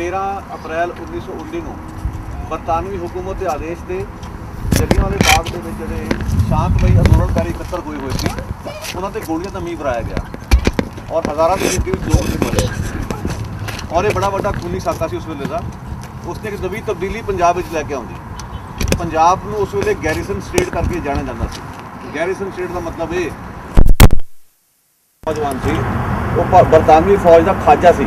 13 ਅਪ੍ਰੈਲ 1919 ਨੂੰ ਬਰਤਾਨਵੀ ਹੁਕੂਮਤ ਦੇ ਆਦੇਸ਼ ਤੇ ਜਲਿਆਂਵਾਲੇ ਬਾਗ ਦੇ ਵਿੱਚ ਜਿਹੜੇ ਸ਼ਾਂਤਮਈ ਅੰਦੋਲਨਕਾਰੀ ਇਕੱਤਰ ਹੋਏ ਸੀ ਉਹਨਾਂ ਤੇ ਗੋਲੀਆਂ ਦਾ ਮੀਂਹ ਵਰਾਇਆ ਗਿਆ ਔਰ ਹਜ਼ਾਰਾਂ ਦੀ ਗਿਣਤੀ ਵਿੱਚ ਲੋਕ ਵੀ ਮਰੇ ਔਰ ਇਹ ਬੜਾ ਵੱਡਾ ਖੂਨੀ ਸਾਕਾ ਸੀ ਉਸ ਵੇਲੇ ਦਾ। ਉਸਨੇ ਇੱਕ ਨਵੀਂ ਤਬਦੀਲੀ ਪੰਜਾਬ ਵਿੱਚ ਲੈ ਕੇ ਆਉਂਦੀ। ਪੰਜਾਬ ਨੂੰ ਉਸ ਵੇਲੇ ਗੈਰੀਸਨ ਸਟੇਟ ਕਰਕੇ ਜਾਣਿਆ ਜਾਂਦਾ ਸੀ। ਗੈਰੀਸਨ ਸਟੇਟ ਦਾ ਮਤਲਬ ਇਹ ਨੌਜਵਾਨ ਸੀ ਉਹ ਬਰਤਾਨਵੀ ਫੌਜ ਦਾ ਖਾਜਾ ਸੀ,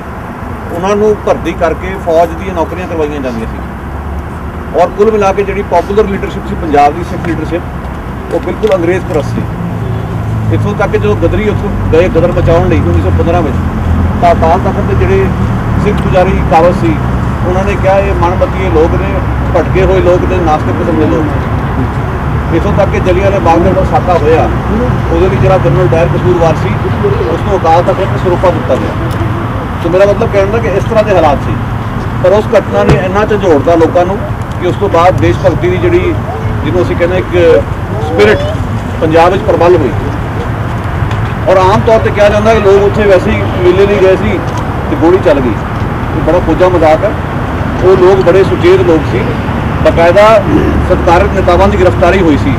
ਉਹਨਾਂ ਨੂੰ ਭਰਤੀ ਕਰਕੇ ਫੌਜ ਦੀਆਂ ਨੌਕਰੀਆਂ ਕਰਵਾਈਆਂ ਜਾਂਦੀਆਂ ਸੀ ਔਰ ਕੁੱਲ ਮਿਲਾ ਕੇ ਜਿਹੜੀ ਪੋਪੂਲਰ ਲੀਡਰਸ਼ਿਪ ਸੀ ਪੰਜਾਬ ਦੀ ਸਿੱਖ ਲੀਡਰਸ਼ਿਪ ਉਹ ਬਿਲਕੁਲ ਅੰਗਰੇਜ਼ ਪ੍ਰਸਤ ਸੀ। ਇੱਥੋਂ ਤੱਕ ਜਦੋਂ ਗਦਰੀ ਉੱਥੋਂ ਗਏ ਗਦਰ ਬਚਾਉਣ ਲਈ 1915 ਵਿੱਚ ਤਾਂ ਅਕਾਲ ਤਖਤ ਦੇ ਜਿਹੜੇ ਸਿੱਖ ਪੁਜਾਰੀ ਕਾਬਜ਼ ਸੀ ਉਹਨਾਂ ਨੇ ਕਿਹਾ ਇਹ ਮਨਮਤੀਏ ਲੋਕ ਨੇ, ਭਟਕੇ ਹੋਏ ਲੋਕ ਨੇ, ਨਾਸਤਿਕ ਕਿਸਮ ਦੇ ਲੋਕ। ਇੱਥੋਂ ਤੱਕ ਕਿ ਜਲਿਆਂਵਾਲੇ ਬਾਗ ਦਾ ਜਿਹੜਾ ਸਾਕਾ ਹੋਇਆ ਉਹਦੇ ਲਈ ਜਿਹੜਾ ਜਨਰਲ ਡਾਇਰ ਕਸੂਰਵਾਰ ਸੀ ਉਸ ਨੂੰ ਅਕਾਲ ਤਖਤ ਨੇ ਸਰੋਪਾ ਦਿੱਤਾ ਗਿਆ। ਸੋ ਮੇਰਾ ਮਤਲਬ ਕਹਿਣ ਦਾ ਕਿ ਇਸ ਤਰ੍ਹਾਂ ਦੇ ਹਾਲਾਤ ਸੀ, ਪਰ ਉਸ ਘਟਨਾ ਨੇ ਇੰਨਾ ਝੰਜੋੜਦਾ ਲੋਕਾਂ ਨੂੰ ਕਿ ਉਸ ਤੋਂ ਬਾਅਦ ਦੇਸ਼ ਭਗਤੀ ਦੀ ਜਿਹੜੀ ਜਿਹਨੂੰ ਅਸੀਂ ਕਹਿੰਦੇ ਇੱਕ ਸਪਿਰਿਟ ਪੰਜਾਬ ਵਿੱਚ ਪ੍ਰਬਲ ਹੋਈ ਔਰ ਆਮ ਤੌਰ ਤੇ ਕਿਹਾ ਜਾਂਦਾ ਕਿ ਲੋਕ ਉੱਥੇ ਵੈਸੇ ਹੀ ਮੇਲੇ ਲਈ ਗਏ ਸੀ ਤੇ ਗੋਲੀ ਚੱਲ ਗਈ। ਇਹ ਬੜਾ ਕੋਝਾ ਮਜ਼ਾਕ ਹੈ। ਉਹ ਲੋਕ ਬੜੇ ਸੁਚੇਤ ਲੋਕ ਸੀ, ਬਾਕਾਇਦਾ ਸਤਿਕਾਰਤ ਨੇਤਾਵਾਂ ਦੀ ਗ੍ਰਿਫਤਾਰੀ ਹੋਈ ਸੀ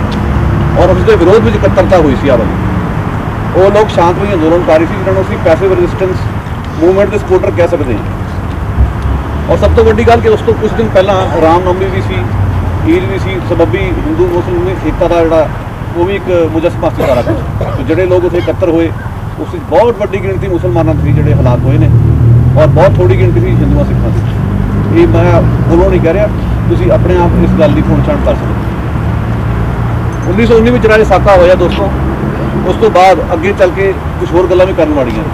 ਔਰ ਉਸ ਦੇ ਵਿਰੋਧ ਵਿੱਚ ਇਕੱਤਰਤਾ ਹੋਈ ਸੀ। ਉਹ ਲੋਕ ਸ਼ਾਂਤਮਈ ਅੰਦੋਲਨਕਾਰੀ ਸੀ ਜਿਹਨਾਂ ਨੂੰ ਅਸੀਂ ਪੈਸਿਵ ਰੈਜ਼ਿਸਟੈਂਸ ਮੂਵਮੈਂਟ ਦੇ ਸਪੋਰਟਰ ਕਹਿ ਸਕਦੇ ਹਾਂ। ਔਰ ਸਭ ਤੋਂ ਵੱਡੀ ਗੱਲ ਕਿ ਉਸ ਤੋਂ ਕੁਝ ਦਿਨ ਪਹਿਲਾਂ ਰਾਮਨਵਮੀ ਵੀ ਸੀ, ਈਦ ਵੀ ਸੀ, ਸਬੱਬੀ ਹਿੰਦੂ ਮੁਸਲਿਮ ਏਕਤਾ ਦਾ ਜਿਹੜਾ ਉਹ ਵੀ ਇੱਕ ਮੁਜੱਸਮਾ ਸੀ ਸਾਰਾ ਕੁਝ। ਜਿਹੜੇ ਲੋਕ ਉੱਥੇ ਇਕੱਤਰ ਹੋਏ ਉਸ ਵਿੱਚ ਬਹੁਤ ਵੱਡੀ ਗਿਣਤੀ ਮੁਸਲਮਾਨਾਂ ਦੀ ਜਿਹੜੇ ਹਾਲਾਤ ਹੋਏ ਨੇ ਔਰ ਬਹੁਤ ਥੋੜੀ ਗਿਣਤੀ ਸੀ ਹਿੰਦੂਆਂ ਸਿੱਖਾਂ ਦੀ। ਇਹ ਮੈਂ ਬੋਲੋ ਨਹੀਂ ਕਹਿ ਰਿਹਾ, ਤੁਸੀਂ ਆਪਣੇ ਆਪ ਇਸ ਗੱਲ ਦੀ ਪਛਾਣ ਕਰ ਸਕਦੇ। 1919 ਵਿੱਚ ਜਿਹੜਾ ਇਹ ਸਾਕਾ ਹੋਇਆ ਦੋਸਤੋ, ਉਸ ਤੋਂ ਬਾਅਦ ਅੱਗੇ ਚੱਲ ਕੇ ਕੁਝ ਹੋਰ ਗੱਲਾਂ ਵੀ ਕਰਨ ਵਾਲੀਆਂ।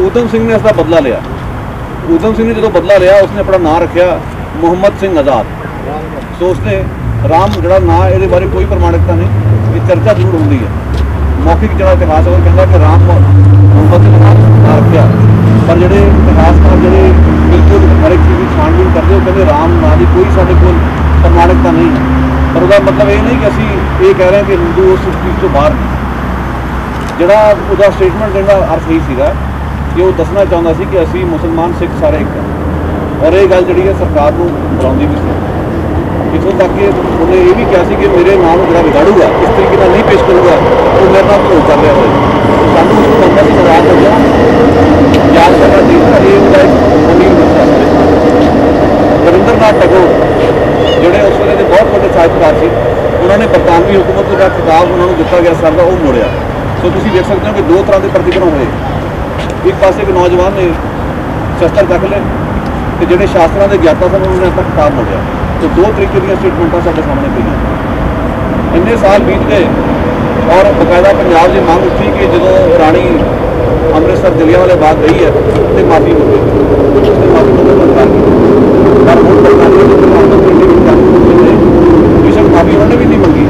ਊਧਮ ਸਿੰਘ ਨੇ ਇਸ ਦਾ ਬਦਲਾ ਲਿਆ। ਊਧਮ ਸਿੰਘ ਨੇ ਜਦੋਂ ਬਦਲਾ ਲਿਆ ਉਸਨੇ ਆਪਣਾ ਨਾਂ ਰੱਖਿਆ ਮੁਹੰਮਦ ਸਿੰਘ ਆਜ਼ਾਦ। ਸੋ ਉਸਨੇ ਰਾਮ ਜਿਹੜਾ ਨਾਂ ਇਹਦੇ ਬਾਰੇ ਕੋਈ ਪ੍ਰਮਾਣਿਕਤਾ ਨਹੀਂ, ਇਹ ਚਰਚਾ ਜ਼ਰੂਰ ਹੁੰਦੀ ਹੈ। ਮੌਖਿਕ ਜਿਹੜਾ ਇਤਿਹਾਸ ਉਹ ਕਹਿੰਦਾ ਕਿ ਰਾਮ ਮੁਹੰਮਦ ਸਿੰਘ ਨਾਂ ਰੱਖਿਆ, ਪਰ ਜਿਹੜੇ ਇਤਿਹਾਸਕਾਰ ਜਿਹੜੇ ਬਿਲਕੁਲ ਹਰ ਇੱਕ ਚੀਜ਼ ਦੀ ਛਾਣਬੀਣ ਕਰਦੇ ਉਹ ਕਹਿੰਦੇ ਰਾਮ ਨਾਂ ਦੀ ਕੋਈ ਸਾਡੇ ਕੋਲ ਪ੍ਰਮਾਣਿਕਤਾ ਨਹੀਂ। ਪਰ ਉਹਦਾ ਮਤਲਬ ਇਹ ਨਹੀਂ ਕਿ ਅਸੀਂ ਇਹ ਕਹਿ ਰਹੇ ਹਾਂ ਕਿ ਹਿੰਦੂ ਉਸ ਚੀਜ਼ ਤੋਂ ਬਾਹਰ ਨਹੀਂ। ਜਿਹੜਾ ਉਹਦਾ ਸਟੇਟਮੈਂਟ ਦੇਣ ਦਾ ਅਰਥ ਇਹ ਸੀਗਾ ਕਿ ਉਹ ਦੱਸਣਾ ਚਾਹੁੰਦਾ ਸੀ ਕਿ ਅਸੀਂ ਮੁਸਲਮਾਨ ਸਿੱਖ ਸਾਰੇ ਇੱਕ ਹਾਂ ਔਰ ਇਹ ਗੱਲ ਜਿਹੜੀ ਹੈ ਸਰਕਾਰ ਨੂੰ ਬੁਲਾਉਂਦੀ ਵੀ ਸੀ। ਇੱਥੋਂ ਤੱਕ ਕਿ ਉਹਨੇ ਇਹ ਵੀ ਕਿਹਾ ਸੀ ਕਿ ਮੇਰੇ ਨਾਂ ਨੂੰ ਜਿਹੜਾ ਵਿਗਾੜੂਗਾ ਇਸ ਤਰੀਕੇ ਨਾਲ ਨਹੀਂ ਪੇਸ਼ ਕਰੂਗਾ ਉਹ ਮੇਰੇ ਨਾਲ ਧੋਖਾ ਕਰ ਰਿਹਾ ਹੋਵੇ। ਸਾਨੂੰ ਉਸ ਨੂੰ ਅੰਦਰ ਸਵਾਲ ਹੋ ਗਿਆ ਯਾਦ ਕਰਨਾ ਚਾਹੀਦਾ। ਇਹ ਉਹਦਾ ਇੱਕ ਅਮੀਰ ਬੱਚਾ ਸੀ ਰਵਿੰਦਰਨਾਥ ਟੈਗੋਰ ਜਿਹੜੇ ਉਸ ਵੇਲੇ ਦੇ ਬਹੁਤ ਵੱਡੇ ਸਾਹਿਤਕਾਰ ਸੀ, ਉਹਨਾਂ ਨੇ ਬਰਤਾਨਵੀ ਹੁਕੂਮਤ ਦਾ ਖਿਤਾਬ ਉਹਨਾਂ ਨੂੰ ਦਿੱਤਾ ਗਿਆ ਸਰ ਦਾ, ਉਹ ਮੋੜਿਆ। ਸੋ ਤੁਸੀਂ ਦੇਖ ਸਕਦੇ ਹੋ ਕਿ ਦੋ ਤਰ੍ਹਾਂ ਦੇ ਪ੍ਰਤੀਕਰਮ ਹੋਏ। ਇੱਕ ਪਾਸੇ ਇੱਕ ਨੌਜਵਾਨ ਨੇ ਸ਼ਸਤਰ ਚੱਕ ਲਏ ਤੇ ਜਿਹੜੇ ਸ਼ਾਸਤਰਾਂ ਦੇ ਗਿਆਤਾ ਸਨ ਉਹਨਾਂ ਨੇ ਆਪਣਾ ਖਿਤਾਬ ਮੋੜਿਆ। तो दो तरीके दी स्टेटमेंटा साडे सामने पईयां। इन्ने साल बीत गए और बकायदा पंजाब की मांग उठी कि जो राणी अमृतसर जलियांवाले बाग गई है तो माफ़ी मंगे, उसने माफ़ी मंगने पर पर हुण बेशक माफ़ी उन्होंने भी नहीं मंगी,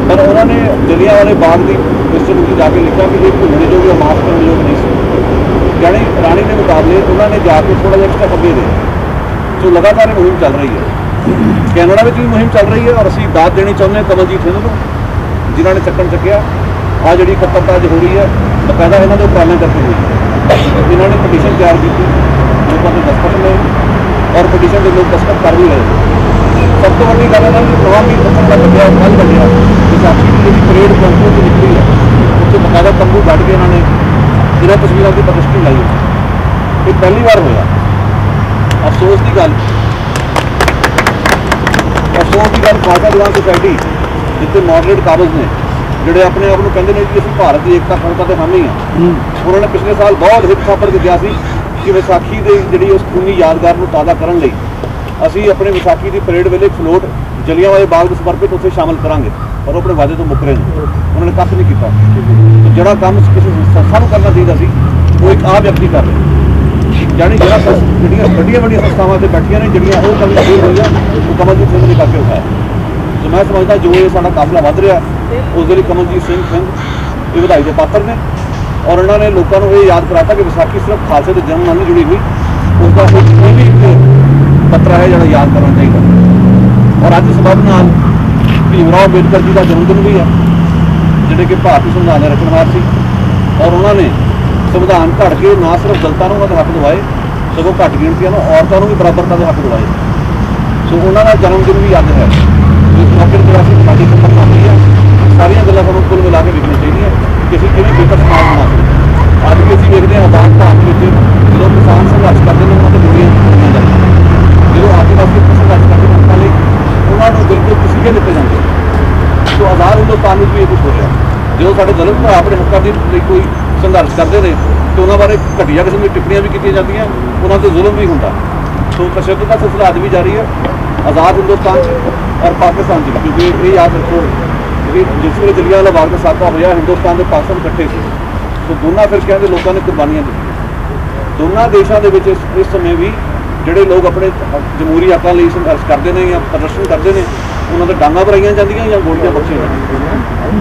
पर उन्होंने जलियांवाले बाग की हिस्ट्री में जाके लिखा कि ये भुलने योग या माफ़ करने योग नहीं सी। यानी राणी के मुकाबले उन्होंने जाके थोड़ा जिहा एक्स्ट्रा अगे दे। सो लगातार मुहिम चल रही है। कैनेडा में भी मुहिम चल रही है और असीं दाद देनी चाहुंदे हां कमलजीत सिंह नूं जिन्हां ने चक्कन चुक्या। आ जिहड़ी इकट्ठता अज हो रही है बकायदा इन्हां दे उपराले करके हुई। इन्हां ने पटीशन तैयार की, लोगों के दस्तखत लए और पटीशन के लोग दस्तखत कर भी रहे। सब तो वड्डी गल है कि नवां मीर दस्खत का लग्या कल लग्या विसाखी की जिहड़ी परेड कानपुर तो निकली है उत्थे बकायदा तंबू गढ़ के इन्हां ने जिन्हां तस्वीरां की प्रदर्शनी लाई। ये पहली बार होया। अफसोस की गल खालसा दीवान सोसाइटी जितने मॉडरेट काबज ने जोड़े अपने आप को कहते हैं कि असं भारत की एकता अखंडता के हामी हाँ, उन्होंने पिछले साल बहुत हिट छापर के किया कि विसाखी की जी उस खूनी यादगार को ताज़ा करने असी अपने विसाखी की परेड वेले फ्लोट जलियांवाले बाग को समर्पित उत्थे शामिल करांगे, पर अपने वादे तो मुक रहे हैं। उन्होंने कख नहीं किया। तो जोड़ा काम किसी संस्था को करना चाहिए वो एक आ व्यक्ति कर रहे, यानी जो वड्डियां वड्डियां संस्थावां से बैठियां ने जिहड़ियां वो कमी दूर हुई है वो कमलजीत सिंह ने करके उठाया। तो मैं समझदा जो ये साडा काफिला वध रहा उस दे लई कमलजीत सिंह ये वधाई के पात्र ने और उन्होंने लोगों को ये याद कराता कि विसाखी सिर्फ खालसे के जन्म नाल नहीं जुड़ी हुई, उसका कोई भी एक पत्रा है जो याद करना चाहिए। और अज सबब नाल भीमराव अंबेडकर जी का जन्मदिन भी है जिहड़े कि भारतीय संविधान के रचनहार सी और उन्होंने संविधान घड़ के ना सिर्फ दलितां नूं उन्हां दे हक दवाए ਸਗੋਂ ਘੱਟ ਗਿਣਤੀਆਂ ਨੂੰ ਔਰਤਾਂ ਨੂੰ ਵੀ ਬਰਾਬਰਤਾ ਦੇ ਹੱਕ ਦਿਵਾਏ। ਸੋ ਉਹਨਾਂ ਦਾ ਜਨਮ ਦਿਨ ਵੀ ਅੱਜ ਹੈ। ਇਸ ਮੌਕੇ 'ਤੇ ਅਸੀਂ ਸਾਡੀ ਖਬਰ ਮੰਨ ਰਹੀ ਹੈ। ਸਾਰੀਆਂ ਗੱਲਾਂ ਸਾਨੂੰ ਕੁੱਲ ਮਿਲਾ ਕੇ ਵੇਖਣੀਆਂ ਚਾਹੀਦੀਆਂ ਕਿ ਅਸੀਂ ਕਿਵੇਂ ਬਿਹਤਰ ਸਮਾਜ ਬਣਾ ਸਕਦੇ। ਅੱਜ ਵੀ ਅਸੀਂ ਵੇਖਦੇ ਹਾਂ ਆਜ਼ਾਦ ਭਾਰਤ ਵਿੱਚ ਜਦੋਂ ਕਿਸਾਨ ਸੰਘਰਸ਼ ਕਰਦੇ ਨੇ ਉਹਨਾਂ ਤੇ ਗੋਲੀਆਂ ਚਲਾਈਆਂ ਜਾਂਦੀਆਂ, ਜਦੋਂ ਆਦਿਵਾਸੀ ਸੰਘਰਸ਼ ਕਰਦੇ ਨੇ ਉਹਨਾਂ ਲਈ ਉਹਨਾਂ ਨੂੰ ਬਿਲਕੁਲ ਤਸੀਹੇ ਦਿੱਤੇ ਜਾਂਦੇ। ਸੋ ਆਜ਼ਾਦ ਹਿੰਦੁਸਤਾਨ ਵਿੱਚ ਵੀ ਇਹ ਕੁਛ ਹੋ ਰਿਹਾ। ਜਦੋਂ ਸਾਡੇ ਦਲਿਤ ਭਰਾ ਆਪਣੇ ਹੱਕਾਂ ਦੇ ਲਈ ਕੋਈ ਸੰਘਰਸ਼ ਕਰਦੇ ਨੇ ਤੇ ਉਹਨਾਂ ਬਾਰੇ ਘਟੀਆ ਕਿਸਮ ਦੀ ਟਿੱਪਣੀਆਂ ਵੀ ਕੀਤੀਆਂ ਜਾਂਦੀਆਂ, ਉਹਨਾਂ ਤੇ ਜ਼ੁਲਮ ਵੀ ਹੁੰਦਾ। ਸੋ ਤਸ਼ੱਦਦ ਦਾ ਸਿਲਸਿਲਾ ਅੱਜ ਵੀ ਜਾਰੀ ਹੈ ਆਜ਼ਾਦ ਹਿੰਦੁਸਤਾਨ 'ਚ ਔਰ ਪਾਕਿਸਤਾਨ 'ਚ, ਕਿਉਂਕਿ ਇਹ ਯਾਦ ਰੱਖੋ ਕਿ ਜਿਸ ਵੇਲੇ ਜਲਿਆਂਵਾਲਾ ਬਾਗ ਦਾ ਸਾਕਾ ਹੋਇਆ ਹਿੰਦੁਸਤਾਨ ਤੇ ਪਾਕਿਸਤਾਨ ਇਕੱਠੇ ਸੀ। ਸੋ ਦੋਨਾਂ ਫਿਰਕਿਆਂ ਦੇ ਲੋਕਾਂ ਨੇ ਕੁਰਬਾਨੀਆਂ ਦਿੱਤੀਆਂ। ਦੋਨਾਂ ਦੇਸ਼ਾਂ ਦੇ ਵਿੱਚ ਇਸ ਸਮੇਂ ਵੀ ਜਿਹੜੇ ਲੋਕ ਆਪਣੇ ਜਮਹੂਰੀ ਹੱਕਾਂ ਲਈ ਸੰਘਰਸ਼ ਕਰਦੇ ਨੇ ਜਾਂ ਪ੍ਰਦਰਸ਼ਨ ਕਰਦੇ ਨੇ ਉਹਨਾਂ ਦੇ ਡਾਂਗਾਂ ਭਰਾਈਆਂ ਜਾਂਦੀਆਂ ਜਾਂ ਗੋਲੀਆਂ ਬਖਸ਼ੀਆਂ ਜਾਂਦੀਆਂ।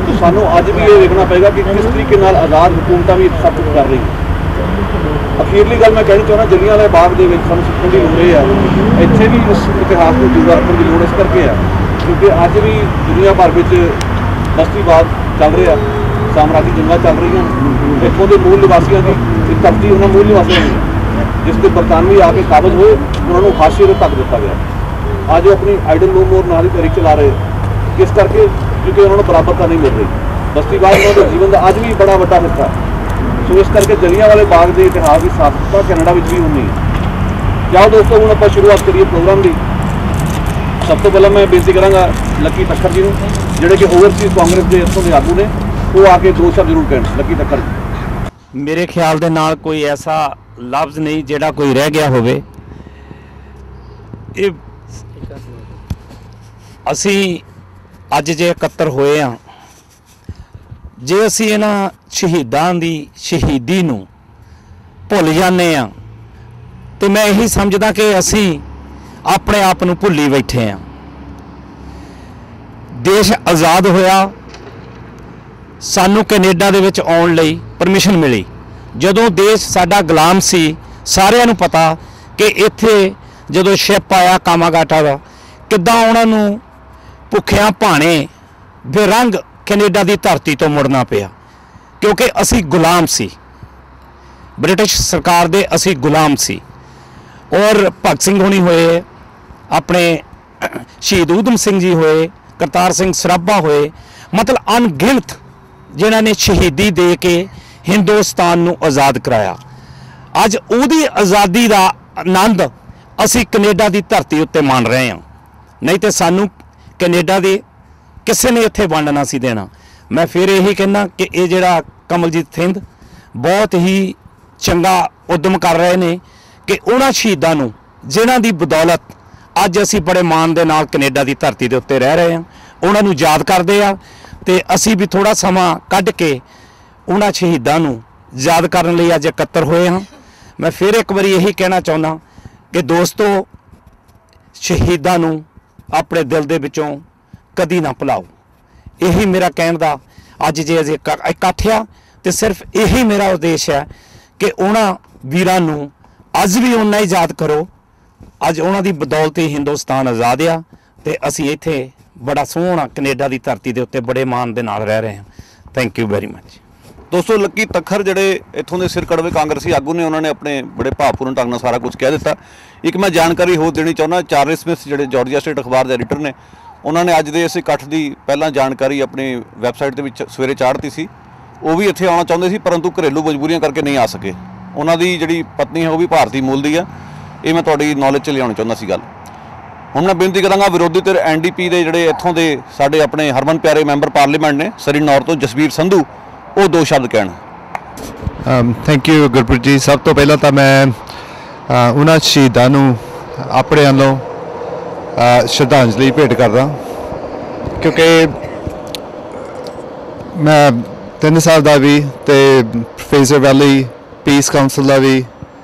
ਸੋ ਸਾਨੂੰ ਅੱਜ ਵੀ ਇਹ ਵੇਖਣਾ ਪਏਗਾ ਕਿ ਕਿਸ ਤਰੀਕੇ ਨਾਲ ਆਜ਼ਾਦ ਹਕੂਮਤਾਂ ਵੀ ਸਭ ਕੁਝ ਕਰ ਰਹੀਆਂ। ਅਖੀਰਲੀ ਗੱਲ ਮੈਂ ਕਹਿਣੀ ਚਾਹੁੰਦਾ, ਜਲਿਆਂਵਾਲੇ ਬਾਗ ਦੇ ਵਿੱਚ ਸਾਨੂੰ ਸਿੱਖਣ ਦੀ ਲੋੜ ਇਹ ਹੈ, ਇੱਥੇ ਵੀ ਇਸ ਇਤਿਹਾਸ ਨੂੰ ਜਿਉਂਦਾ ਰੱਖਣ ਦੀ ਲੋੜ ਇਸ ਕਰਕੇ ਹੈ ਕਿਉਂਕਿ ਅੱਜ ਵੀ ਦੁਨੀਆ ਭਰ ਵਿੱਚ ਬਸਤੀਵਾਦ ਚੱਲ ਰਿਹਾ, ਸਾਮਰਾਜੀ ਜੰਗਾਂ ਚੱਲ ਰਹੀਆਂ। ਇੱਥੋਂ ਦੇ ਮੂਲ ਨਿਵਾਸੀਆਂ ਦੀ ਧਰਤੀ ਉਹਨਾਂ ਮੂਲ ਨਿਵਾਸੀਆਂ ਦੀ ਜਿਸ ਤੇ ਬਰਤਾਨਵੀ ਆ ਕੇ ਕਾਬਜ਼ ਹੋਏ, ਉਹਨਾਂ ਨੂੰ ਹਾਸ਼ੀਏ ਤੇ ਧੱਕ ਦਿੱਤਾ ਗਿਆ। ਅੱਜ ਉਹ ਆਪਣੀ ਆਈਡਲ ਨੋ ਮੋਰ ਨਾਂ ਦੀ ਤਹਿਰੀਕ ਚਲਾ ਰਹੇ, ਕਿਸ ਕਰਕੇ? ਕਿਉਂਕਿ ਉਹਨਾਂ ਨੂੰ ਬਰਾਬਰਤਾ ਨਹੀਂ ਮਿਲ ਰਹੀ। ਬਸਤੀਵਾਦ ਉਹਨਾਂ ਦੇ ਜੀਵਨ ਦਾ ਅੱਜ ਵੀ ਬੜਾ ਵੱਡਾ ਹਿੱਸਾ। ਸੋ ਇਸ ਕਰਕੇ ਜਲਿਆਂਵਾਲੇ ਬਾਗ ਦੇ ਇਤਿਹਾਸ ਦੀ ਸਾਖਤਾ ਕੈਨੇਡਾ ਵਿੱਚ ਵੀ ਹੁੰਦੀ ਹੈ। ਜਾਓ ਦੋਸਤੋ, ਹੁਣ ਆਪਾਂ ਸ਼ੁਰੂਆਤ ਕਰੀਏ ਪ੍ਰੋਗਰਾਮ ਦੀ। ਸਭ ਤੋਂ ਪਹਿਲਾਂ ਮੈਂ ਬੇਨਤੀ ਕਰਾਂਗਾ ਲੱਕੀ ਤੱਖਰ ਜੀ ਨੂੰ, ਜਿਹੜੇ ਕਿ ਓਵਰਸੀਜ਼ ਕਾਂਗਰਸ ਦੇ ਇੱਥੋਂ ਦੇ ਆਗੂ ਨੇ, ਉਹ ਆ ਕੇ ਦੋ ਸ਼ਬਦ ਜ਼ਰੂਰ ਕਹਿਣ। ਲੱਕੀ ਤੱਖਰ ਜੀ। ਮੇਰੇ ਖਿਆਲ ਦੇ ਨਾਲ ਕੋਈ ਐਸਾ ਲਫ਼ਜ਼ ਨਹੀਂ ਜਿਹੜਾ ਕੋਈ ਰਹਿ ਗਿਆ ਹੋਵੇ। ਇਹ ਅਸੀਂ ਅੱਜ ਜੇ ਇਕੱਤਰ ਹੋਏ ਹਾਂ, ਜੇ ਅਸੀਂ ਇਹਨਾਂ ਸ਼ਹੀਦਾਂ ਦੀ ਸ਼ਹੀਦੀ ਨੂੰ ਭੁੱਲ ਜਾਂਦੇ ਹਾਂ ਤੇ ਮੈਂ ਇਹੀ ਸਮਝਦਾ ਕਿ ਅਸੀਂ ਆਪਣੇ ਆਪ ਨੂੰ ਭੁੱਲੀ ਬੈਠੇ ਹਾਂ। ਦੇਸ਼ ਆਜ਼ਾਦ ਹੋਇਆ, ਸਾਨੂੰ ਕੈਨੇਡਾ ਦੇ ਵਿੱਚ ਆਉਣ ਲਈ ਪਰਮਿਸ਼ਨ ਮਿਲੀ। ਜਦੋਂ ਦੇਸ਼ ਸਾਡਾ ਗੁਲਾਮ ਸੀ, ਸਾਰਿਆਂ ਨੂੰ ਪਤਾ ਕਿ ਇੱਥੇ ਜਦੋਂ ਸ਼ਿਪ ਆਇਆ ਕਾਮਾਗਾਟਾ ਦਾ, ਕਿੱਦਾਂ ਉਹਨਾਂ ਨੂੰ ਭੁੱਖਿਆਂ ਭਾਣੇ ਬੇਰੰਗ ਕੈਨੇਡਾ ਦੀ ਧਰਤੀ ਤੋਂ ਮੁੜਨਾ ਪਿਆ, ਕਿਉਂਕਿ ਅਸੀਂ ਗੁਲਾਮ ਸੀ, ਬ੍ਰਿਟਿਸ਼ ਸਰਕਾਰ ਦੇ ਅਸੀਂ ਗੁਲਾਮ ਸੀ। ਔਰ ਭਗਤ ਸਿੰਘ ਹੋਣੀ ਹੋਏ, ਆਪਣੇ ਸ਼ਹੀਦ ਊਧਮ ਸਿੰਘ ਜੀ ਹੋਏ, ਕਰਤਾਰ ਸਿੰਘ ਸਰਾਭਾ ਹੋਏ, ਮਤਲਬ ਅਣਗਿਣਤ ਜਿਨ੍ਹਾਂ ਨੇ ਸ਼ਹੀਦੀ ਦੇ ਕੇ ਹਿੰਦੁਸਤਾਨ ਨੂੰ ਆਜ਼ਾਦ ਕਰਾਇਆ। ਅੱਜ ਉਹਦੀ ਆਜ਼ਾਦੀ ਦਾ ਆਨੰਦ ਅਸੀਂ ਕੈਨੇਡਾ ਦੀ ਧਰਤੀ ਉੱਤੇ ਮਾਣ ਰਹੇ ਹਾਂ। ਨਹੀਂ ਤੇ ਸਾਨੂੰ ਕੈਨੇਡਾ ਦੇ ਕਿਸੇ ਨੇ ਇੱਥੇ ਵੰਡ ਨਾ ਸੀ ਦੇਣਾ। ਮੈਂ ਫਿਰ ਇਹੀ ਕਹਿੰਦਾ ਕਿ ਇਹ ਜਿਹੜਾ ਕਮਲਜੀਤ ਥਿੰਦ ਬਹੁਤ ਹੀ ਚੰਗਾ ਉਦਮ ਕਰ ਰਹੇ ਨੇ ਕਿ ਉਹਨਾਂ ਸ਼ਹੀਦਾਂ ਨੂੰ ਜਿਨ੍ਹਾਂ ਦੀ ਬਦੌਲਤ ਅੱਜ ਅਸੀਂ ਬੜੇ ਮਾਣ ਦੇ ਨਾਲ ਕੈਨੇਡਾ ਦੀ ਧਰਤੀ ਦੇ ਉੱਤੇ ਰਹਿ ਰਹੇ ਹਾਂ, ਉਹਨਾਂ ਨੂੰ ਯਾਦ ਕਰਦੇ ਆ ਤੇ ਅਸੀਂ ਵੀ ਥੋੜਾ ਸਮਾਂ ਕੱਢ ਕੇ ਉਹਨਾਂ ਸ਼ਹੀਦਾਂ ਨੂੰ ਯਾਦ ਕਰਨ ਲਈ ਅੱਜ ਇਕੱਤਰ ਹੋਏ ਹਾਂ। ਮੈਂ ਫਿਰ ਇੱਕ ਵਾਰੀ ਇਹੀ ਕਹਿਣਾ ਚਾਹੁੰਦਾ ਕਿ ਦੋਸਤੋ, ਸ਼ਹੀਦਾਂ ਨੂੰ ਆਪਣੇ ਦਿਲ ਦੇ ਵਿੱਚੋਂ ਕਦੀ ਨਾ ਭੁਲਾਓ। ਇਹੀ ਮੇਰਾ ਕਹਿਣ ਦਾ ਅੱਜ ਜੇ ਅਸੀਂ ਇਕੱਠ ਆ ਤੇ ਸਿਰਫ ਇਹੀ ਮੇਰਾ ਉਦੇਸ਼ ਹੈ ਕਿ ਉਹਨਾਂ ਵੀਰਾਂ ਨੂੰ ਅੱਜ ਵੀ ਉਨਾ ਹੀ ਯਾਦ ਕਰੋ। ਅੱਜ ਉਹਨਾਂ ਦੀ ਬਦੌਲਤ ਹੀ ਹਿੰਦੁਸਤਾਨ ਆਜ਼ਾਦ ਆ ਤੇ ਅਸੀਂ ਇੱਥੇ ਬੜਾ ਸੋਹਣਾ ਕੈਨੇਡਾ ਦੀ ਧਰਤੀ ਦੇ ਉੱਤੇ ਬੜੇ ਮਾਣ ਦੇ ਨਾਲ ਰਹਿ ਰਹੇ ਹਾਂ। Thank you very much. ਦੋਸਤੋ, ਲੱਕੀ ਤੱਖਰ ਜਿਹੜੇ ਇੱਥੋਂ ਦੇ ਸਿਰ ਕੜਵੇ ਕਾਂਗਰਸੀ ਆਗੂ ਨੇ, ਉਹਨਾਂ ਨੇ ਆਪਣੇ ਬੜੇ ਭਾਵਪੂਰਨ ਢੰਗ ਨਾਲ ਸਾਰਾ ਕੁਝ ਕਹਿ ਦਿੱਤਾ। ਇੱਕ ਮੈਂ ਜਾਣਕਾਰੀ ਹੋਰ ਦੇਣੀ ਚਾਹੁੰਦਾ, ਚਾਰਲਸ ਸਮਿਥ ਜਿਹੜੇ ਜਾਰਜੀਆ ਸਟੇਟ ਅਖਬਾਰ ਦੇ ਐਡੀਟਰ ਨੇ, ਉਹਨਾਂ ਨੇ ਅੱਜ ਦੇ ਇਸ ਇਕੱਠ ਦੀ ਪਹਿਲਾਂ ਜਾਣਕਾਰੀ ਆਪਣੀ ਵੈਬਸਾਈਟ ਦੇ ਵਿੱਚ ਸਵੇਰੇ ਚਾੜ੍ਹਤੀ ਸੀ। ਉਹ ਵੀ ਇੱਥੇ ਆਉਣਾ ਚਾਹੁੰਦੇ ਸੀ, ਪਰੰਤੂ ਘਰੇਲੂ ਮਜਬੂਰੀਆਂ ਕਰਕੇ ਨਹੀਂ ਆ ਸਕੇ। ਉਹਨਾਂ ਦੀ ਜਿਹੜੀ ਪਤਨੀ ਹੈ ਉਹ ਵੀ ਭਾਰਤੀ ਮੂਲ ਦੀ ਆ। ਇਹ ਮੈਂ ਤੁਹਾਡੀ ਨੌਲੇਜ 'ਚ ਲਿਆਉਣਾ ਚਾਹੁੰਦਾ ਸੀ ਗੱਲ। ਹੁਣ ਮੈਂ ਬੇਨਤੀ ਕਰਾਂਗਾ ਵਿਰੋਧੀ ਧਿਰ NDP ਦੇ ਜਿਹੜੇ ਇੱਥੋਂ ਦੇ ਸਾਡੇ ਆਪਣੇ ਹਰਮਨ ਪਿਆਰੇ ਮੈਂਬਰ ਪਾਰਲੀਮੈਂਟ ਨੇ ਸਰੀਨੌਰ ਤੋਂ ਜਸਬੀਰ ਸੰਧੂ, ਉਹ ਦੋ ਸ਼ਬਦ ਕਹਿਣ। Thank you Gurpreet ji. ਸਭ ਤੋਂ ਪਹਿਲਾਂ ਤਾਂ ਮੈਂ ਉਹਨਾਂ ਸ਼ਹੀਦਾਂ ਨੂੰ ਆਪਣੇ ਵੱਲੋਂ ਸ਼ਰਧਾਂਜਲੀ ਭੇਟ ਕਰਦਾ, ਕਿਉਂਕਿ ਮੈਂ 3 ਸਾਲ ਦਾ ਵੀ ਤੇ ਫਰੇਜ਼ਰ ਵੈਲੀ ਪੀਸ ਕਾਉਂਸਲ ਦਾ ਵੀ